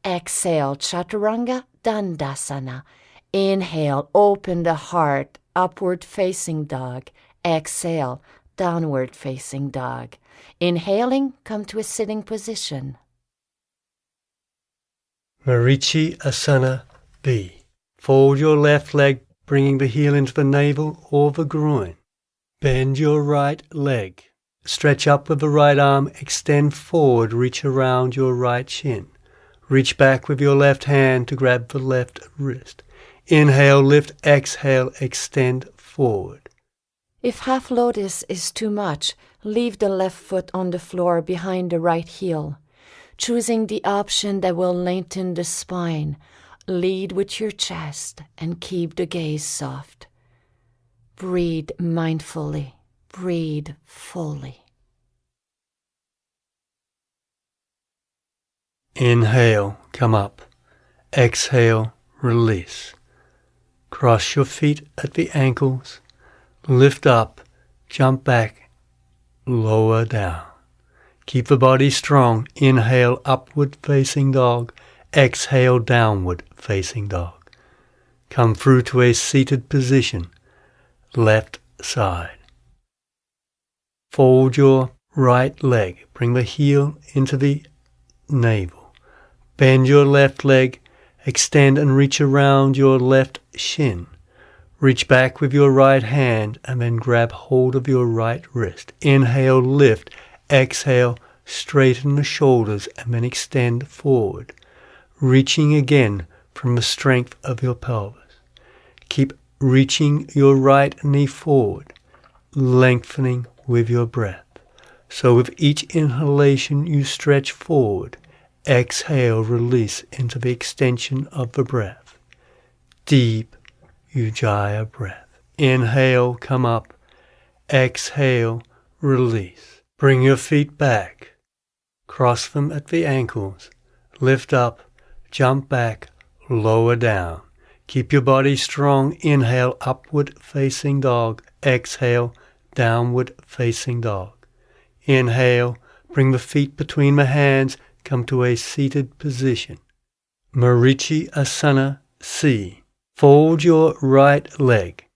Exhale, Chaturanga Dandasana. Inhale, open the heart, upward facing dog. Exhale, downward facing dog. Inhaling, come to a sitting position. Marichyasana B. Fold your left leg, bringing the heel into the navel or the groin. Bend your right leg. Stretch up with the right arm, extend forward, reach around your right shin. Reach back with your left hand to grab the left wrist. Inhale, lift, exhale, extend forward. If half lotus is too much, leave the left foot on the floor behind the right heel. Choosing the option that will lengthen the spine, lead with your chest and keep the gaze soft. Breathe mindfully, breathe fully. Inhale, come up. Exhale, release. Cross your feet at the ankles. Lift up, jump back, lower down. Keep the body strong. Inhale, upward facing dog. Exhale, downward facing dog. Come through to a seated position. Left side. Fold your right leg. Bring the heel into the navel. Bend your left leg. Extend and reach around your left shin. Reach back with your right hand and then grab hold of your right wrist. Inhale, lift. Exhale, straighten the shoulders and then extend forward. reaching again from the strength of your pelvis. Keep reaching your right knee forward, lengthening with your breath. So with each inhalation you stretch forward. Exhale, release into the extension of the breath. Deep Ujjayi breath. Inhale, come up. Exhale, release. Bring your feet back. Cross them at the ankles. Lift up, jump back, lower down. Keep your body strong. Inhale, upward facing dog. Exhale, downward facing dog. Inhale, bring the feet between the hands. Come to a seated position. Marichi Asana C. Fold your right leg.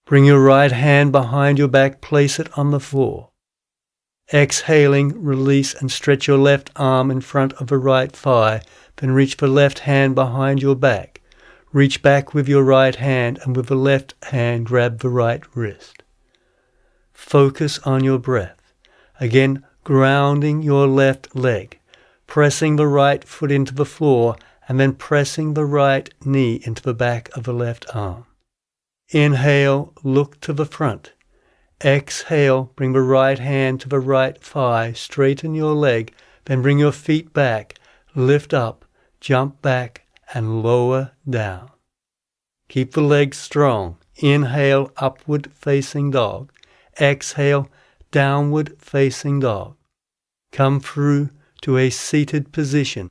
Bring your right hand behind your back. Place it on the floor. Exhaling, release and stretch your left arm in front of the right thigh. Then reach the left hand behind your back. Reach back with your right hand and with the left hand grab the right wrist. Focus on your breath. Again, grounding your left leg. Pressing the right foot into the floor and then pressing the right knee into the back of the left arm. Inhale, look to the front. Exhale, bring the right hand to the right thigh, straighten your leg, then bring your feet back, lift up, jump back, and lower down. Keep the legs strong. Inhale, upward facing dog. Exhale, downward facing dog. Come through to a seated position,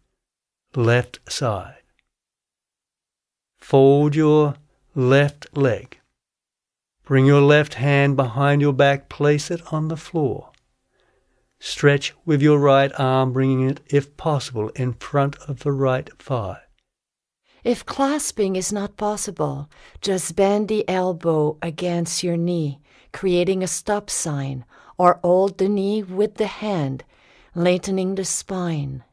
left side. Fold your left leg. Bring your left hand behind your back, place it on the floor. Stretch with your right arm, bringing it, if possible, in front of the right thigh. If clasping is not possible, just bend the elbow against your knee, creating a stop sign, or hold the knee with the hand, lengthening the spine.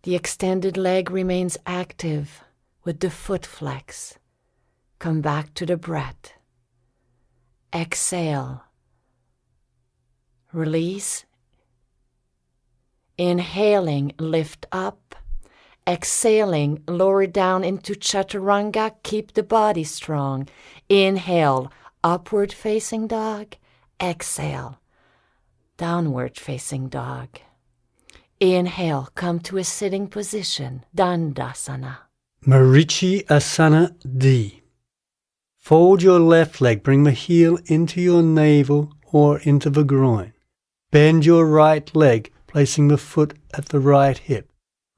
The extended leg remains active with the foot flex. Come back to the breath. Exhale. Release. Inhaling, lift up. Exhaling, lower down into chaturanga. Keep the body strong. Inhale, upward facing dog. Exhale, downward facing dog. Inhale, come to a sitting position, Dandasana. Marichi Asana D. Fold your left leg, bring the heel into your navel or into the groin. Bend your right leg, placing the foot at the right hip.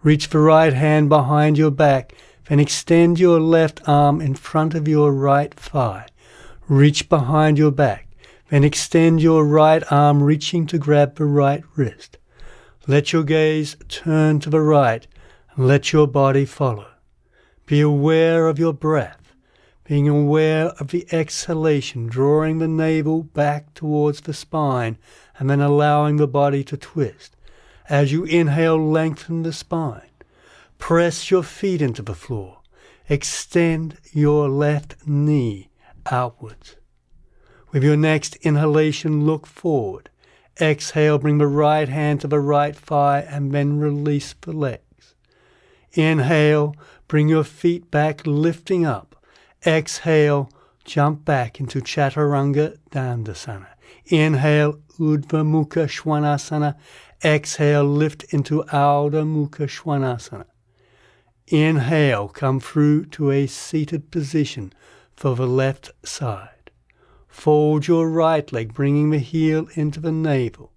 Reach the right hand behind your back, then extend your left arm in front of your right thigh. Reach behind your back, then extend your right arm, reaching to grab the right wrist. Let your gaze turn to the right and let your body follow. Be aware of your breath. Being aware of the exhalation, drawing the navel back towards the spine and then allowing the body to twist. As you inhale, lengthen the spine. Press your feet into the floor. Extend your left knee outwards. With your next inhalation, look forward. Exhale, bring the right hand to the right thigh and then release the legs. Inhale, bring your feet back, lifting up. Exhale, jump back into Chaturanga Dandasana. Inhale, Urdhva Mukha Svanasana. Exhale, lift into Ardha Mukha Svanasana. Inhale, come through to a seated position for the left side. Fold your right leg, bringing the heel into the navel.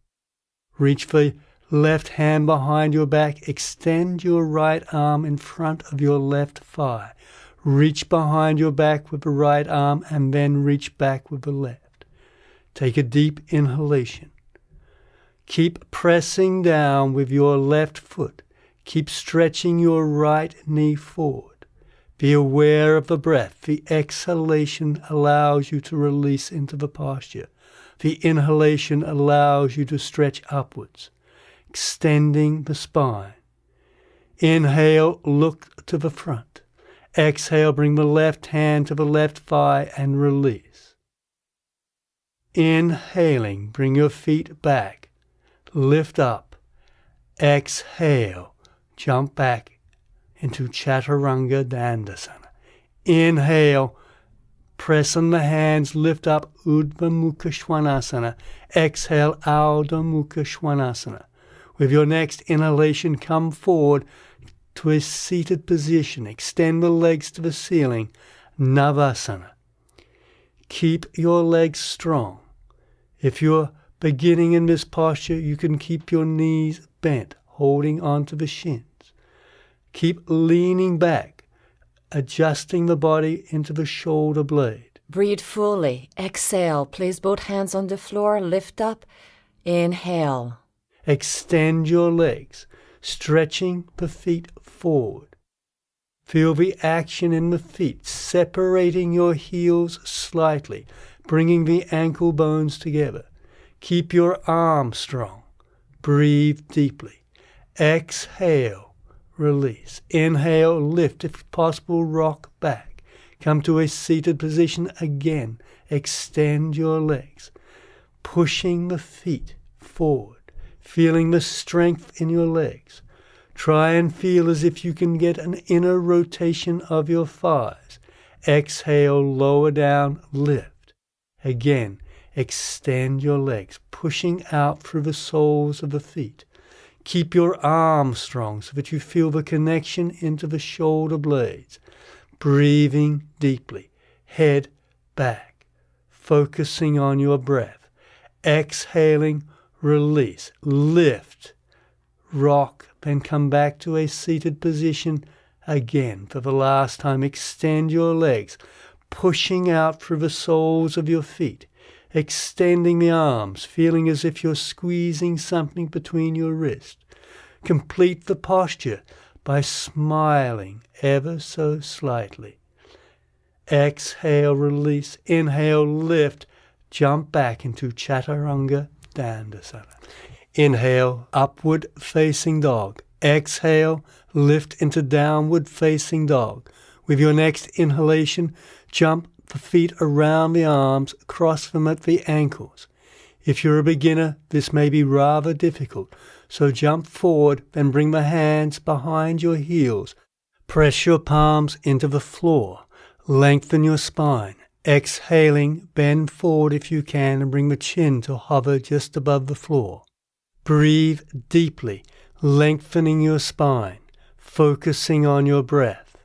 Reach the left hand behind your back. Extend your right arm in front of your left thigh. Reach behind your back with the right arm and then reach back with the left. Take a deep inhalation. Keep pressing down with your left foot. Keep stretching your right knee forward. Be aware of the breath. The exhalation allows you to release into the posture. The inhalation allows you to stretch upwards, extending the spine. Inhale, look to the front. Exhale, bring the left hand to the left thigh and release. Inhaling, bring your feet back. Lift up. Exhale, jump back into Chaturanga Dandasana. Inhale, press on the hands, lift up Urdhva Mukha Svanasana. Exhale, Ardha Mukha Svanasana. With your next inhalation, come forward to a seated position. Extend the legs to the ceiling, Navasana. Keep your legs strong. If you're beginning in this posture, you can keep your knees bent, holding onto the shins. Keep leaning back, adjusting the body into the shoulder blade. Breathe fully. Exhale. Place both hands on the floor. Lift up. Inhale. Extend your legs, stretching the feet forward. Feel the action in the feet, separating your heels slightly, bringing the ankle bones together. Keep your arms strong. Breathe deeply. Exhale, release. Inhale, lift. If possible, rock back. Come to a seated position again. Extend your legs, pushing the feet forward, feeling the strength in your legs. Try and feel as if you can get an inner rotation of your thighs. Exhale, lower down, lift. Again, extend your legs, pushing out through the soles of the feet. Keep your arms strong so that you feel the connection into the shoulder blades. Breathing deeply, head back, focusing on your breath. Exhaling, release, lift, rock, then come back to a seated position again. For the last time, extend your legs, pushing out through the soles of your feet, extending the arms, feeling as if you're squeezing something between your wrists. Complete the posture by smiling ever so slightly. Exhale, release. Inhale, lift. Jump back into Chaturanga Dandasana. Inhale, upward facing dog. Exhale, lift into downward facing dog. With your next inhalation, jump the feet around the arms, cross them at the ankles. If you're a beginner, this may be rather difficult, so jump forward, then bring the hands behind your heels. Press your palms into the floor. Lengthen your spine. Exhaling, bend forward if you can and bring the chin to hover just above the floor. Breathe deeply, lengthening your spine, focusing on your breath.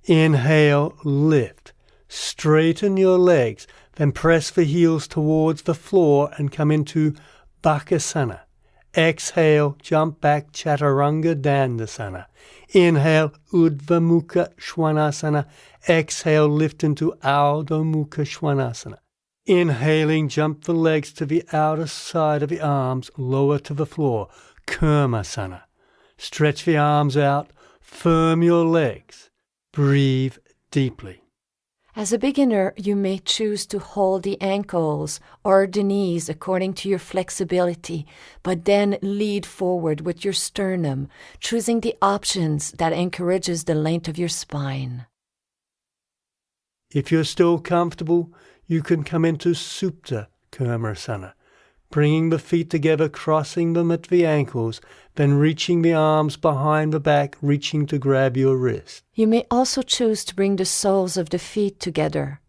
Inhale, lift. Straighten your legs, then press the heels towards the floor and come into Bakasana. Exhale, jump back, Chaturanga Dandasana. Inhale, Urdhva Mukha Svanasana. Exhale, lift into Ardha Mukha Svanasana. Inhaling, jump the legs to the outer side of the arms, lower to the floor, Kurmasana. Stretch the arms out, firm your legs. Breathe deeply. As a beginner, you may choose to hold the ankles or the knees according to your flexibility, but then lead forward with your sternum, choosing the options that encourages the length of your spine. If you're still comfortable, you can come into Supta Kurmasana, bringing the feet together, crossing them at the ankles, then reaching the arms behind the back, reaching to grab your wrist. You may also choose to bring the soles of the feet together,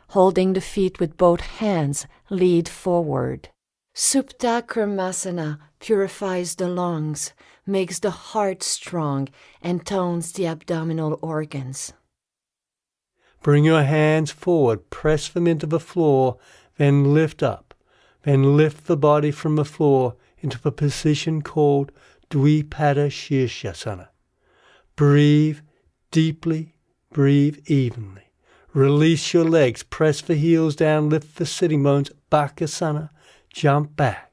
holding the feet with both hands, lead forward. Supta Kurmasana purifies the lungs, makes the heart strong, and tones the abdominal organs. Bring your hands forward, press them into the floor, then lift up. Then lift the body from the floor into the position called Dvipada Shirshasana. Breathe deeply, breathe evenly. Release your legs, press the heels down, lift the sitting bones, Bakasana, jump back.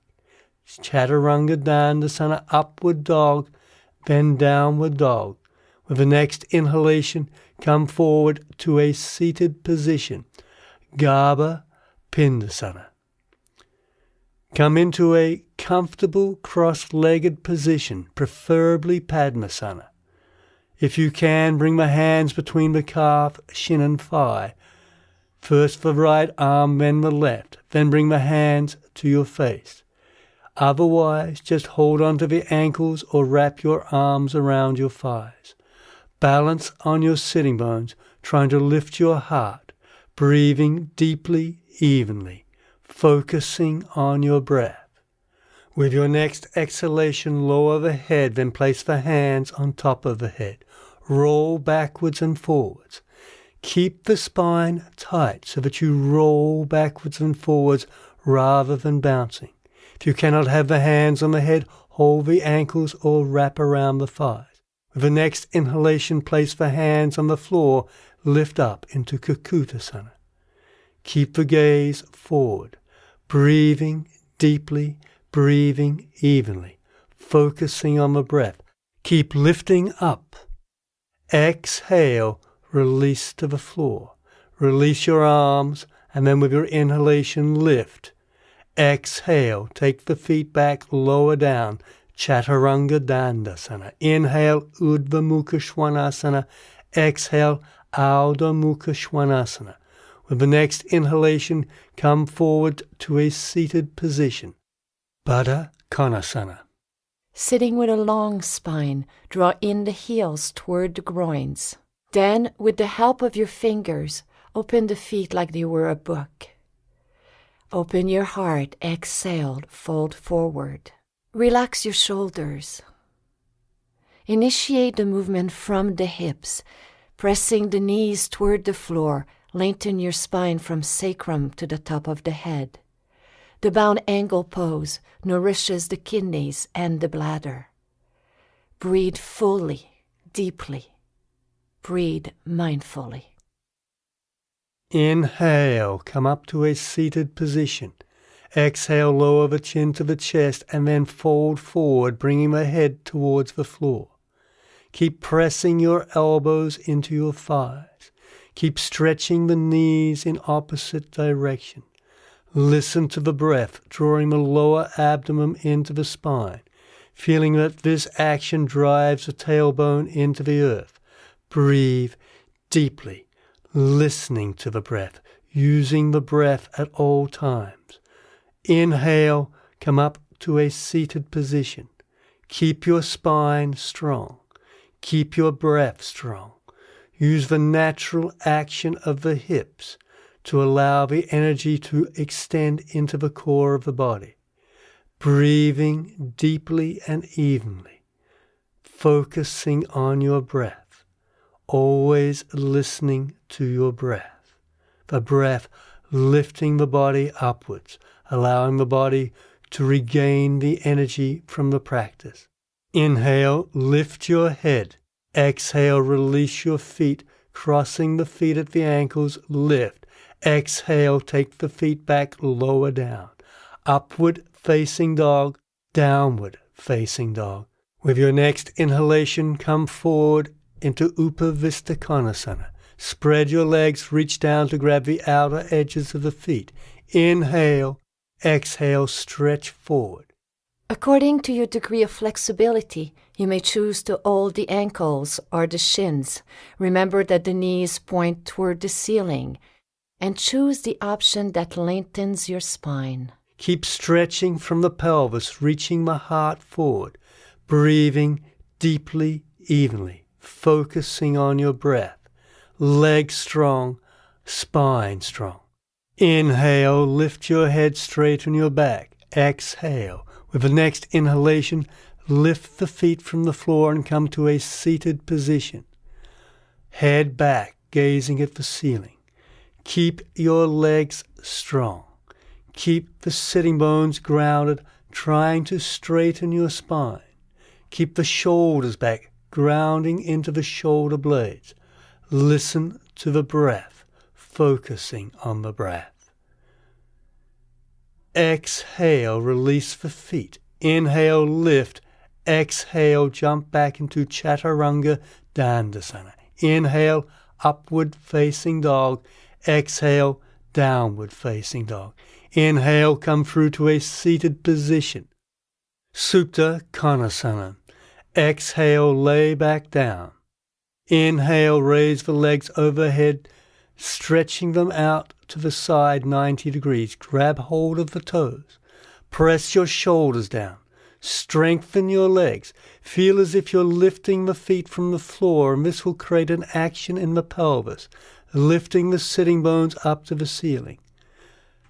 Chaturanga Dandasana, upward dog, then downward dog. With the next inhalation, come forward to a seated position, Garbha Pindasana. Come into a comfortable cross-legged position, preferably Padmasana. If you can, bring the hands between the calf, shin and thigh. First the right arm, then the left. Then bring the hands to your face. Otherwise, just hold onto the ankles or wrap your arms around your thighs. Balance on your sitting bones, trying to lift your heart, breathing deeply, evenly, focusing on your breath. With your next exhalation, lower the head, then place the hands on top of the head. Roll backwards and forwards. Keep the spine tight so that you roll backwards and forwards rather than bouncing. If you cannot have the hands on the head, hold the ankles or wrap around the thighs. With the next inhalation, place the hands on the floor, lift up into Kakutasana. Keep the gaze forward, breathing deeply, breathing evenly, focusing on the breath. Keep lifting up. Exhale, release to the floor. Release your arms, and then with your inhalation, lift. Exhale, take the feet back, lower down. Chaturanga Dandasana. Inhale, Urdhva Mukha Svanasana. Exhale, Ardha Mukha Svanasana. With the next inhalation, come forward to a seated position. Baddha Konasana. Sitting with a long spine, draw in the heels toward the groins. Then, with the help of your fingers, open the feet like they were a book. Open your heart, exhale, fold forward. Relax your shoulders. Initiate the movement from the hips, pressing the knees toward the floor. Lengthen your spine from sacrum to the top of the head. The bound angle pose nourishes the kidneys and the bladder. Breathe fully, deeply. Breathe mindfully. Inhale, come up to a seated position. Exhale, lower the chin to the chest and then fold forward, bringing the head towards the floor. Keep pressing your elbows into your thighs. Keep stretching the knees in opposite direction. Listen to the breath, drawing the lower abdomen into the spine, feeling that this action drives the tailbone into the earth. Breathe deeply, listening to the breath, using the breath at all times. Inhale, come up to a seated position. Keep your spine strong. Keep your breath strong. Use the natural action of the hips to allow the energy to extend into the core of the body. Breathing deeply and evenly, focusing on your breath, always listening to your breath. The breath lifting the body upwards, allowing the body to regain the energy from the practice. Inhale, lift your head. Exhale, release your feet, crossing the feet at the ankles, lift. Exhale, take the feet back, lower down. Upward facing dog, downward facing dog. With your next inhalation, come forward into Upavista Konasana. Spread your legs, reach down to grab the outer edges of the feet. Inhale, exhale, stretch forward. According to your degree of flexibility, you may choose to hold the ankles or the shins. Remember that the knees point toward the ceiling, and choose the option that lengthens your spine. Keep stretching from the pelvis, reaching the heart forward, breathing deeply, evenly, focusing on your breath. Legs strong, spine strong. Inhale, lift your head, straighten your back. Exhale. With the next inhalation, lift the feet from the floor and come to a seated position. Head back, gazing at the ceiling. Keep your legs strong. Keep the sitting bones grounded, trying to straighten your spine. Keep the shoulders back, grounding into the shoulder blades. Listen to the breath, focusing on the breath. Exhale, release the feet. Inhale, lift. Exhale, jump back into Chaturanga Dandasana. Inhale, upward facing dog. Exhale, downward facing dog. Inhale, come through to a seated position. Supta Konasana. Exhale, lay back down. Inhale, raise the legs overhead, stretching them out to the side 90 degrees. Grab hold of the toes. Press your shoulders down. Strengthen your legs. Feel as if you're lifting the feet from the floor, and this will create an action in the pelvis, lifting the sitting bones up to the ceiling.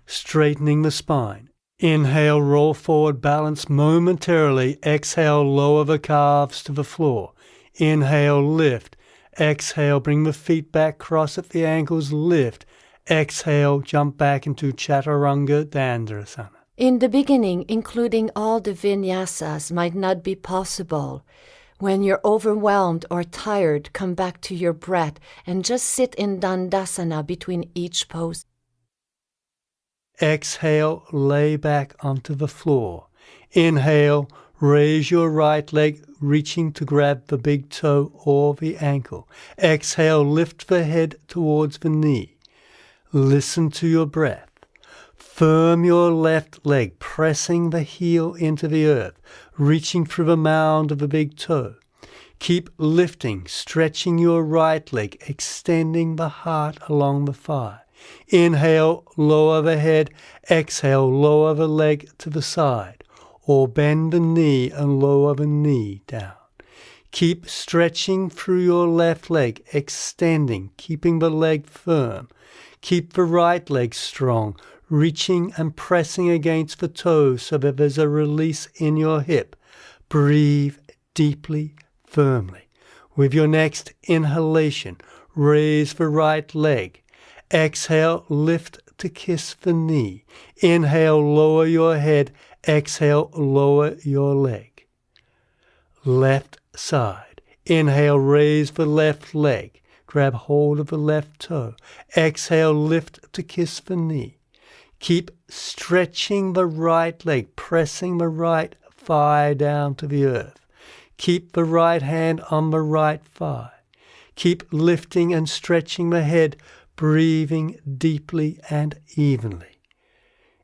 Straightening the spine. Inhale, roll forward, balance momentarily. Exhale, lower the calves to the floor. Inhale, lift. Exhale, bring the feet back, cross at the ankles, lift. Exhale, jump back into Chaturanga Dandasana. In the beginning, including all the vinyasas might not be possible. When you're overwhelmed or tired, come back to your breath and just sit in Dandasana between each pose. Exhale, lay back onto the floor. Inhale, raise your right leg, reaching to grab the big toe or the ankle. Exhale, lift the head towards the knee. Listen to your breath. Firm your left leg, pressing the heel into the earth, reaching through the mound of the big toe. Keep lifting, stretching your right leg, extending the heart along the thigh. Inhale, lower the head. Exhale, lower the leg to the side, or bend the knee and lower the knee down. Keep stretching through your left leg, extending, keeping the leg firm. Keep the right leg strong, reaching and pressing against the toes so that there's a release in your hip. Breathe deeply, firmly. With your next inhalation, raise the right leg. Exhale, lift to kiss the knee. Inhale, lower your head. Exhale, lower your leg. Left side. Inhale, raise the left leg. Grab hold of the left toe. Exhale, lift to kiss the knee. Keep stretching the right leg, pressing the right thigh down to the earth. Keep the right hand on the right thigh. Keep lifting and stretching the head, breathing deeply and evenly.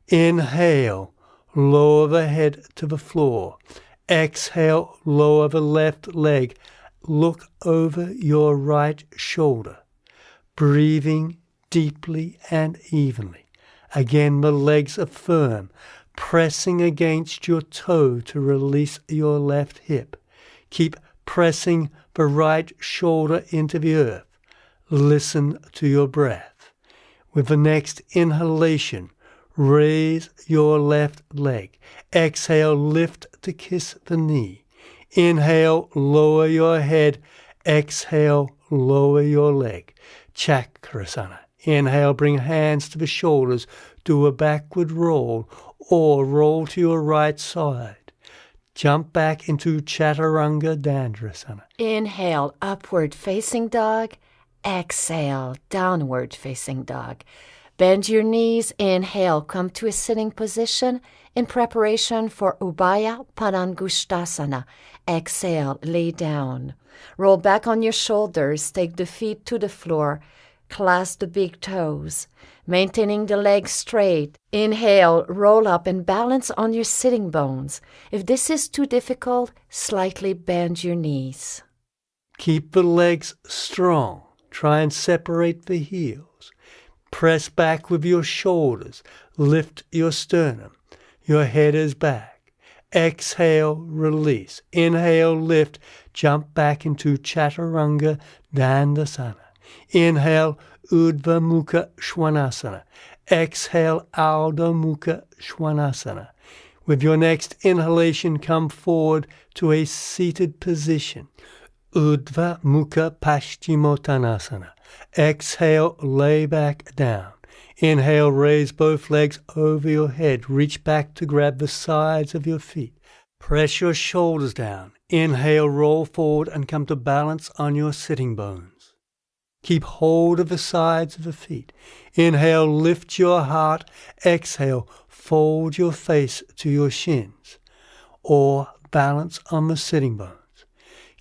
Inhale, lower the head to the floor. Exhale, lower the left leg. Look over your right shoulder, breathing deeply and evenly. Again, the legs are firm, pressing against your toe to release your left hip. Keep pressing the right shoulder into the earth. Listen to your breath. With the next inhalation, raise your left leg. Exhale, lift to kiss the knee. Inhale, lower your head. Exhale, lower your leg. Chakrasana. Inhale, bring hands to the shoulders. Do a backward roll or roll to your right side. Jump back into Chaturanga Dandasana. Inhale, upward facing dog. Exhale, downward facing dog. Bend your knees. Inhale, come to a sitting position in preparation for Ubhaya Padangusthasana. Exhale, lay down. Roll back on your shoulders. Take the feet to the floor. Clasp the big toes, maintaining the legs straight. Inhale, roll up and balance on your sitting bones. If this is too difficult, slightly bend your knees. Keep the legs strong. Try and separate the heels. Press back with your shoulders. Lift your sternum. Your head is back. Exhale, release. Inhale, lift. Jump back into Chaturanga Dandasana. Inhale, Urdhva Mukha Svanasana. Exhale, Ardha Mukha Svanasana. With your next inhalation, come forward to a seated position. Urdhva Mukha Paschimottanasana. Exhale, lay back down. Inhale, raise both legs over your head. Reach back to grab the sides of your feet. Press your shoulders down. Inhale, roll forward and come to balance on your sitting bones. Keep hold of the sides of the feet. Inhale, lift your heart. Exhale, fold your face to your shins, or balance on the sitting bones.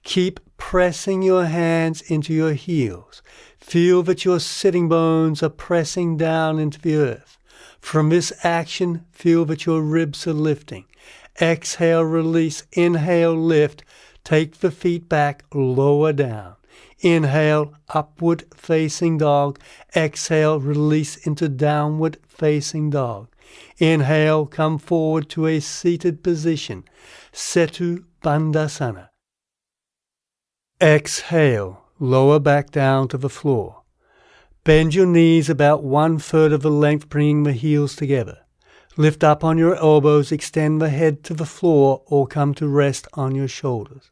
Keep pressing your hands into your heels. Feel that your sitting bones are pressing down into the earth. From this action, feel that your ribs are lifting. Exhale, release. Inhale, lift. Take the feet back, lower down. Inhale, upward facing dog. Exhale, release into downward facing dog. Inhale, come forward to a seated position, Setu Bandhasana. Exhale, lower back down to the floor. Bend your knees about 1/3 of the length, bringing the heels together. Lift up on your elbows, extend the head to the floor, or come to rest on your shoulders.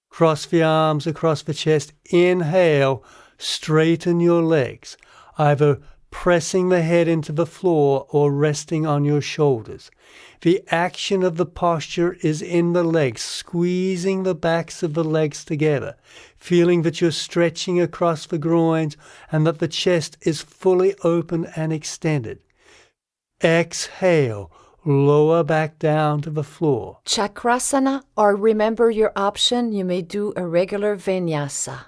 Cross the arms across the chest. Inhale, straighten your legs, either pressing the head into the floor or resting on your shoulders. The action of the posture is in the legs, squeezing the backs of the legs together, feeling that you're stretching across the groins and that the chest is fully open and extended. Exhale, lower back down to the floor. Chakrasana, or remember your option, you may do a regular Vinyasa.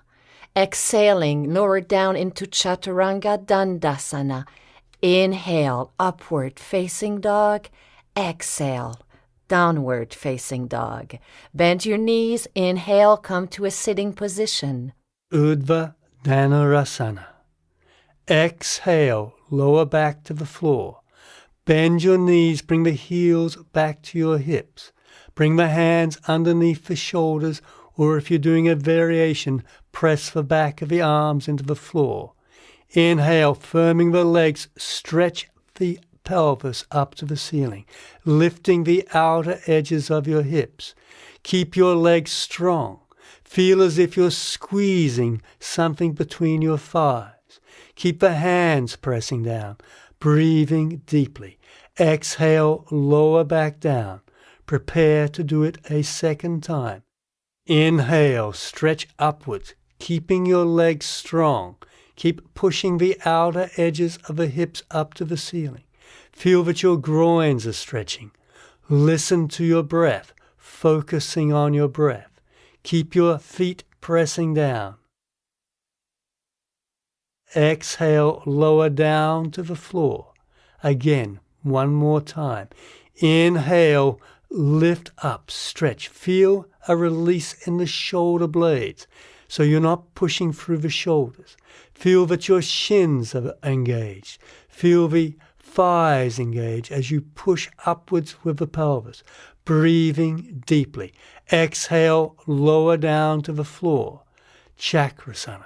Exhaling, lower down into Chaturanga Dandasana. Inhale, upward facing dog. Exhale, downward facing dog. Bend your knees. Inhale, come to a sitting position. Urdhva Dhanurasana. Exhale, lower back to the floor. Bend your knees, bring the heels back to your hips. Bring the hands underneath the shoulders, or if you're doing a variation, press the back of the arms into the floor. Inhale, firming the legs, stretch the pelvis up to the ceiling, lifting the outer edges of your hips. Keep your legs strong. Feel as if you're squeezing something between your thighs. Keep the hands pressing down, breathing deeply. Exhale, lower back down. Prepare to do it a second time. Inhale, stretch upwards, keeping your legs strong. Keep pushing the outer edges of the hips up to the ceiling. Feel that your groins are stretching. Listen to your breath, focusing on your breath. Keep your feet pressing down. Exhale, lower down to the floor. Again, one more time. Inhale, lift up, stretch. Feel a release in the shoulder blades, so you're not pushing through the shoulders. Feel that your shins are engaged. Feel the thighs engage as you push upwards with the pelvis, breathing deeply. Exhale, lower down to the floor. Chakrasana.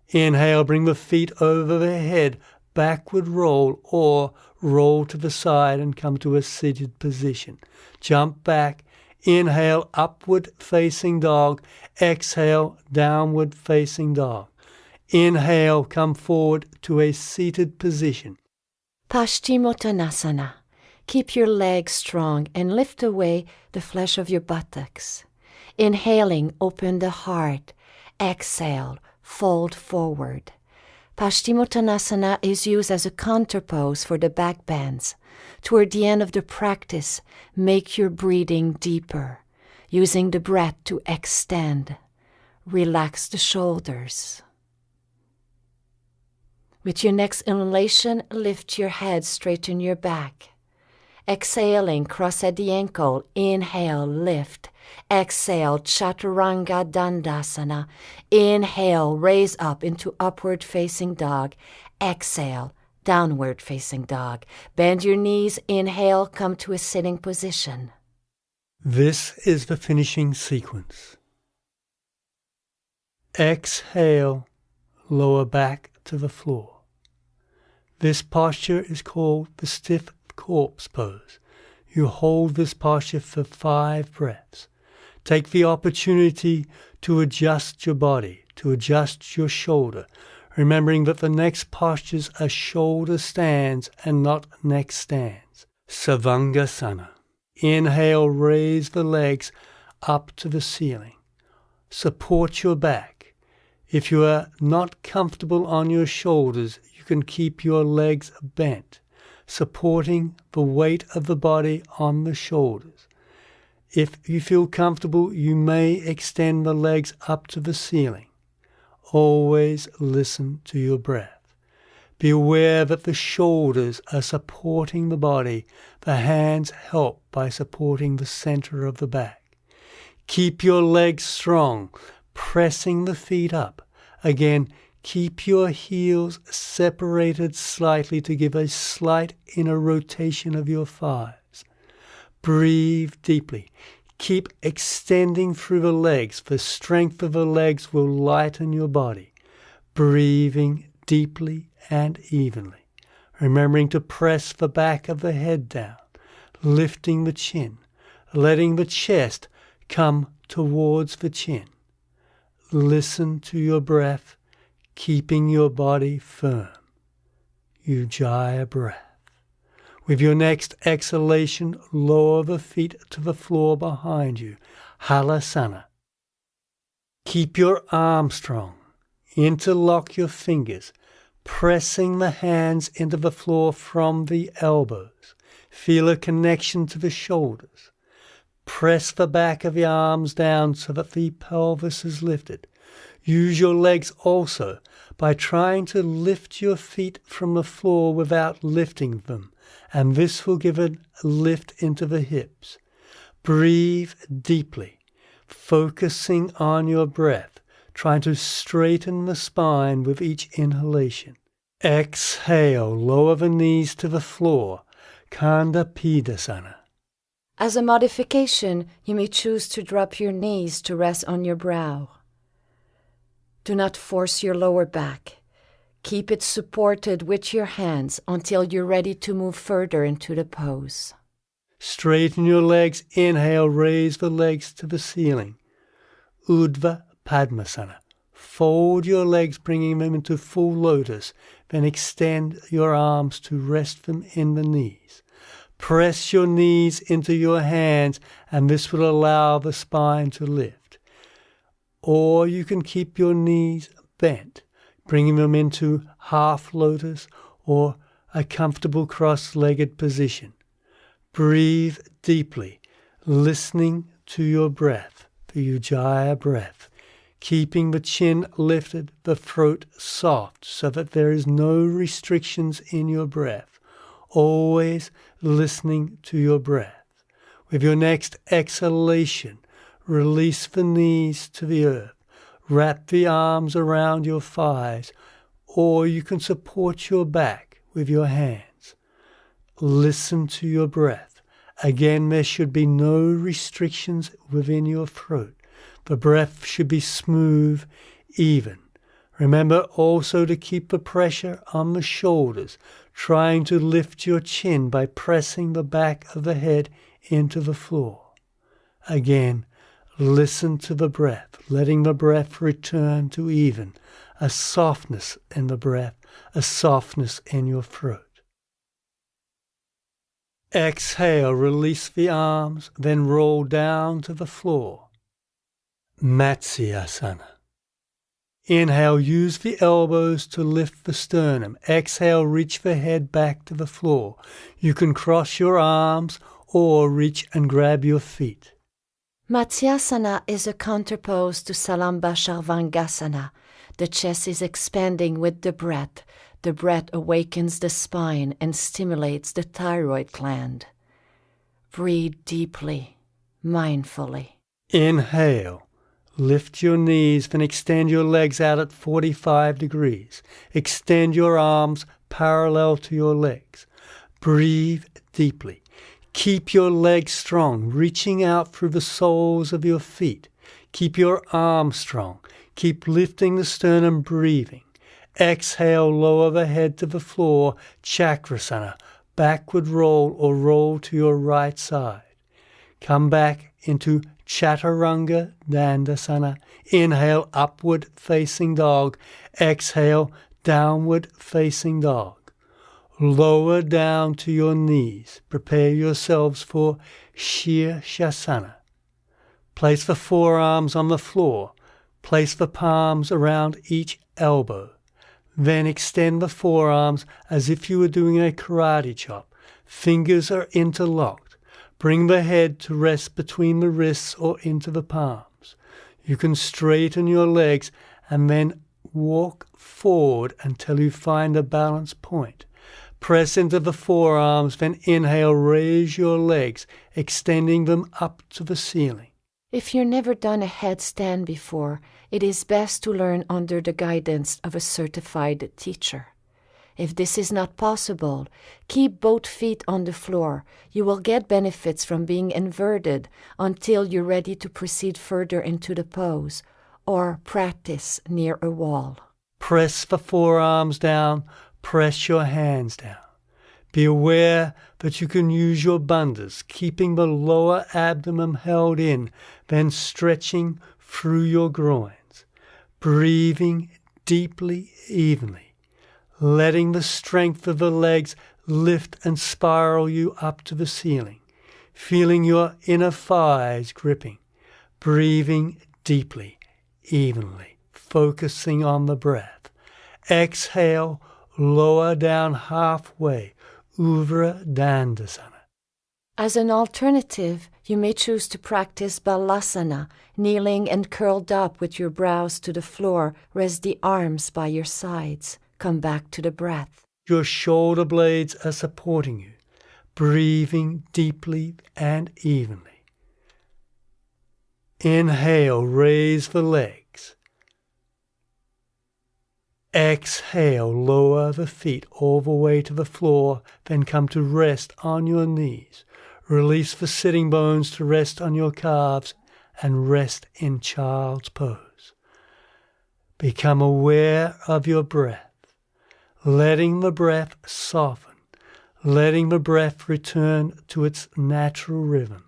Inhale, bring the feet over the head, backward roll, or roll to the side and come to a seated position. Jump back. Inhale, upward facing dog. Exhale, downward facing dog. Inhale, come forward to a seated position. Paschimottanasana. Keep your legs strong and lift away the flesh of your buttocks. Inhaling, open the heart. Exhale, fold forward. Paschimottanasana is used as a counterpose for the back bends. Toward the end of the practice, make your breathing deeper, using the breath to extend. Relax the shoulders. With your next inhalation, lift your head, straighten your back. Exhaling, cross at the ankle. Inhale, lift. Exhale, Chaturanga Dandasana. Inhale, raise up into upward facing dog. Exhale, downward facing dog. Bend your knees. Inhale, come to a sitting position. This is the finishing sequence. Exhale, lower back to the floor. This posture is called the stiff corpse pose. You hold this posture for 5 breaths. Take the opportunity to adjust your body, to adjust your shoulder, remembering that the next postures are shoulder stands and not neck stands. Savangasana. Inhale, raise the legs up to the ceiling. Support your back. If you are not comfortable on your shoulders, you can keep your legs bent, supporting the weight of the body on the shoulders. If you feel comfortable, you may extend the legs up to the ceiling. Always listen to your breath. Be aware that the shoulders are supporting the body. The hands help by supporting the center of the back. Keep your legs strong, pressing the feet up. Again, Keep your heels separated slightly to give a slight inner rotation of your thighs. Breathe deeply. Keep extending through the legs. The strength of the legs will lighten your body. Breathing deeply and evenly. Remembering to press the back of the head down. Lifting the chin. Letting the chest come towards the chin. Listen to your breath, keeping your body firm. Ujjayi breath. With your next exhalation, lower the feet to the floor behind you. Halasana. Keep your arms strong. Interlock your fingers, pressing the hands into the floor from the elbows. Feel a connection to the shoulders. Press the back of the arms down so that the pelvis is lifted. Use your legs also by trying to lift your feet from the floor without lifting them, and this will give a lift into the hips. Breathe deeply, focusing on your breath, trying to straighten the spine with each inhalation. Exhale, lower the knees to the floor, Kanda Pidasana. As a modification, you may choose to drop your knees to rest on your brow. Do not force your lower back. Keep it supported with your hands until you're ready to move further into the pose. Straighten your legs. Inhale, raise the legs to the ceiling. Urdhva Padmasana. Fold your legs, bringing them into full lotus. Then extend your arms to rest them in the knees. Press your knees into your hands, and this will allow the spine to lift. Or you can keep your knees bent, bringing them into half lotus or a comfortable cross-legged position. Breathe deeply, listening to your breath, the Ujjayi breath, keeping the chin lifted, the throat soft, so that there is no restrictions in your breath. Always listening to your breath. With your next exhalation, release the knees to the earth. Wrap the arms around your thighs, or you can support your back with your hands. Listen to your breath. Again, there should be no restrictions within your throat. The breath should be smooth, even. Remember also to keep the pressure on the shoulders, trying to lift your chin by pressing the back of the head into the floor. Again, listen to the breath, letting the breath return to even, a softness in the breath, a softness in your throat. Exhale, release the arms, then roll down to the floor. Matsyasana. Inhale, use the elbows to lift the sternum. Exhale, reach the head back to the floor. You can cross your arms or reach and grab your feet. Matsyasana is a counterpose to Salamba Sharvangasana. The chest is expanding with the breath. The breath awakens the spine and stimulates the thyroid gland. Breathe deeply, mindfully. Inhale. Lift your knees, then extend your legs out at 45 degrees. Extend your arms parallel to your legs. Breathe deeply. Keep your legs strong, reaching out through the soles of your feet. Keep your arms strong. Keep lifting the sternum, breathing. Exhale, lower the head to the floor, Chakrasana. Backward roll or roll to your right side. Come back into Chaturanga Dandasana. Inhale, upward facing dog. Exhale, downward facing dog. Lower down to your knees. Prepare yourselves for Shirshasana. Place the forearms on the floor. Place the palms around each elbow. Then extend the forearms as if you were doing a karate chop. Fingers are interlocked. Bring the head to rest between the wrists or into the palms. You can straighten your legs and then walk forward until you find a balance point. Press into the forearms, then inhale, raise your legs, extending them up to the ceiling. If you've never done a headstand before, it is best to learn under the guidance of a certified teacher. If this is not possible, keep both feet on the floor. You will get benefits from being inverted until you're ready to proceed further into the pose, or practice near a wall. Press the forearms down, press your hands down. Be aware that you can use your bandhas, keeping the lower abdomen held in, then stretching through your groins, breathing deeply, evenly, letting the strength of the legs lift and spiral you up to the ceiling, feeling your inner thighs gripping, breathing deeply, evenly, focusing on the breath. Exhale, lower down halfway, Uvra Dandasana. As an alternative, you may choose to practice Balasana, kneeling and curled up with your brows to the floor. Rest the arms by your sides. Come back to the breath. Your shoulder blades are supporting you, breathing deeply and evenly. Inhale, raise the legs. Exhale, lower the feet all the way to the floor, then come to rest on your knees. Release the sitting bones to rest on your calves and rest in child's pose. Become aware of your breath, letting the breath soften, letting the breath return to its natural rhythm,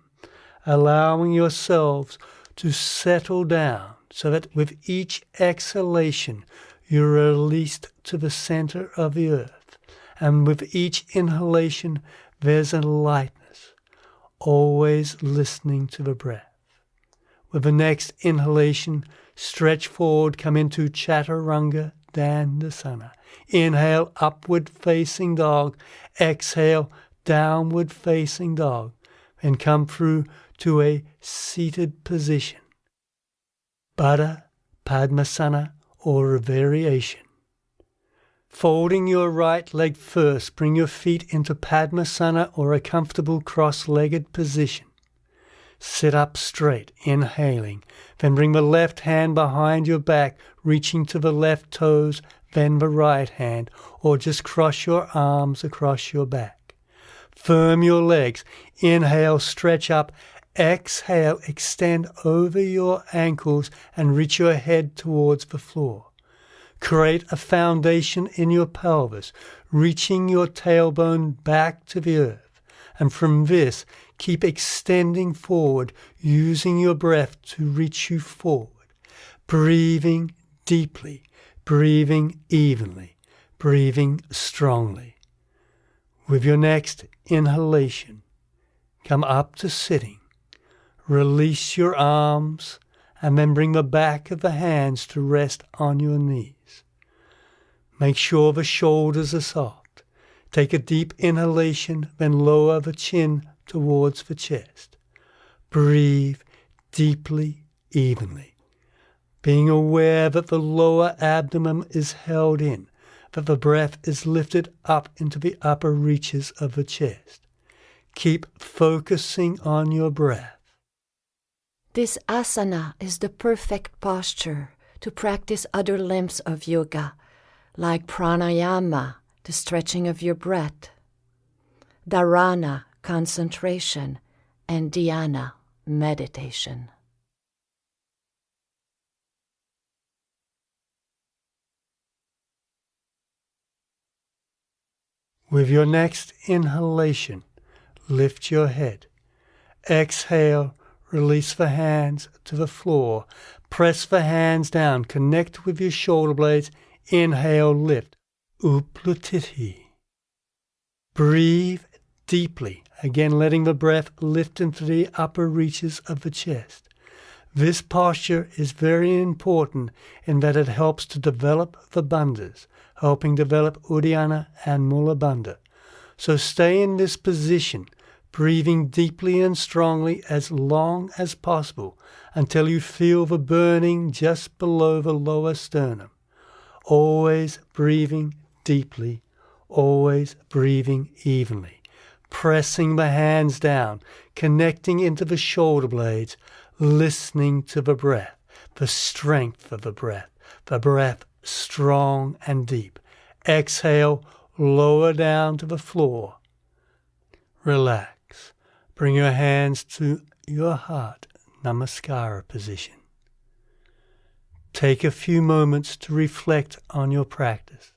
allowing yourselves to settle down so that with each exhalation you're released to the center of the earth, and with each inhalation there's a lightness, always listening to the breath. With the next inhalation, stretch forward, come into Chaturanga Dandasana. Inhale, upward facing dog. Exhale, downward facing dog. Then come through to a seated position. Baddha Padmasana, or a variation. Folding your right leg first, bring your feet into Padmasana or a comfortable cross-legged position. Sit up straight, inhaling. Then bring the left hand behind your back, reaching to the left toes, then the right hand, or just cross your arms across your back. Firm your legs. Inhale, stretch up. Exhale, extend over your ankles and reach your head towards the floor. Create a foundation in your pelvis, reaching your tailbone back to the earth. And from this, keep extending forward, using your breath to reach you forward. Breathing deeply, breathing evenly, breathing strongly. With your next inhalation, come up to sitting. Release your arms and then bring the back of the hands to rest on your knees. Make sure the shoulders are soft. Take a deep inhalation, then lower the chin towards the chest. Breathe deeply, evenly, being aware that the lower abdomen is held in, that the breath is lifted up into the upper reaches of the chest. Keep focusing on your breath. This asana is the perfect posture to practice other limbs of yoga, like pranayama, the stretching of your breath, dharana, concentration, and dhyana, meditation. With your next inhalation, lift your head. Exhale, release the hands to the floor. Press the hands down. Connect with your shoulder blades. Inhale, lift. Uplutiti. Breathe deeply. Again, letting the breath lift into the upper reaches of the chest. This posture is very important in that it helps to develop the bandhas, helping develop Uddiyana and Mula Bandha. So stay in this position, breathing deeply and strongly as long as possible until you feel the burning just below the lower sternum. Always breathing deeply, always breathing evenly, pressing the hands down, connecting into the shoulder blades, listening to the breath, the strength of the breath strong and deep. Exhale, lower down to the floor. Relax. Bring your hands to your heart, Namaskara position. Take a few moments to reflect on your practice,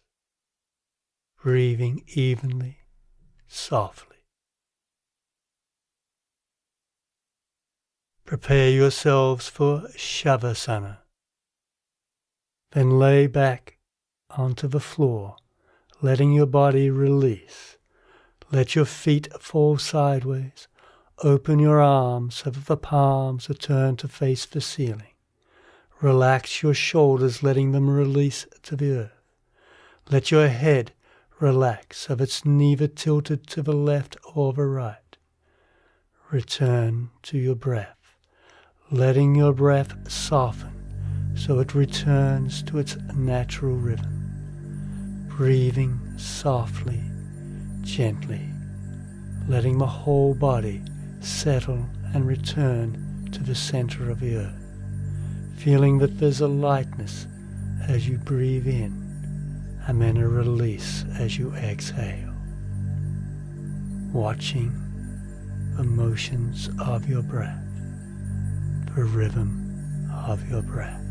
breathing evenly, softly. Prepare yourselves for Shavasana. Then lay back onto the floor, letting your body release. Let your feet fall sideways. Open your arms so that the palms are turned to face the ceiling. Relax your shoulders, letting them release to the earth. Let your head relax so that it's neither tilted to the left or the right. Return to your breath, letting your breath soften so it returns to its natural rhythm. Breathing softly, gently, letting the whole body settle and return to the center of the earth. Feeling that there's a lightness as you breathe in and then a release as you exhale. Watching the motions of your breath, the rhythm of your breath.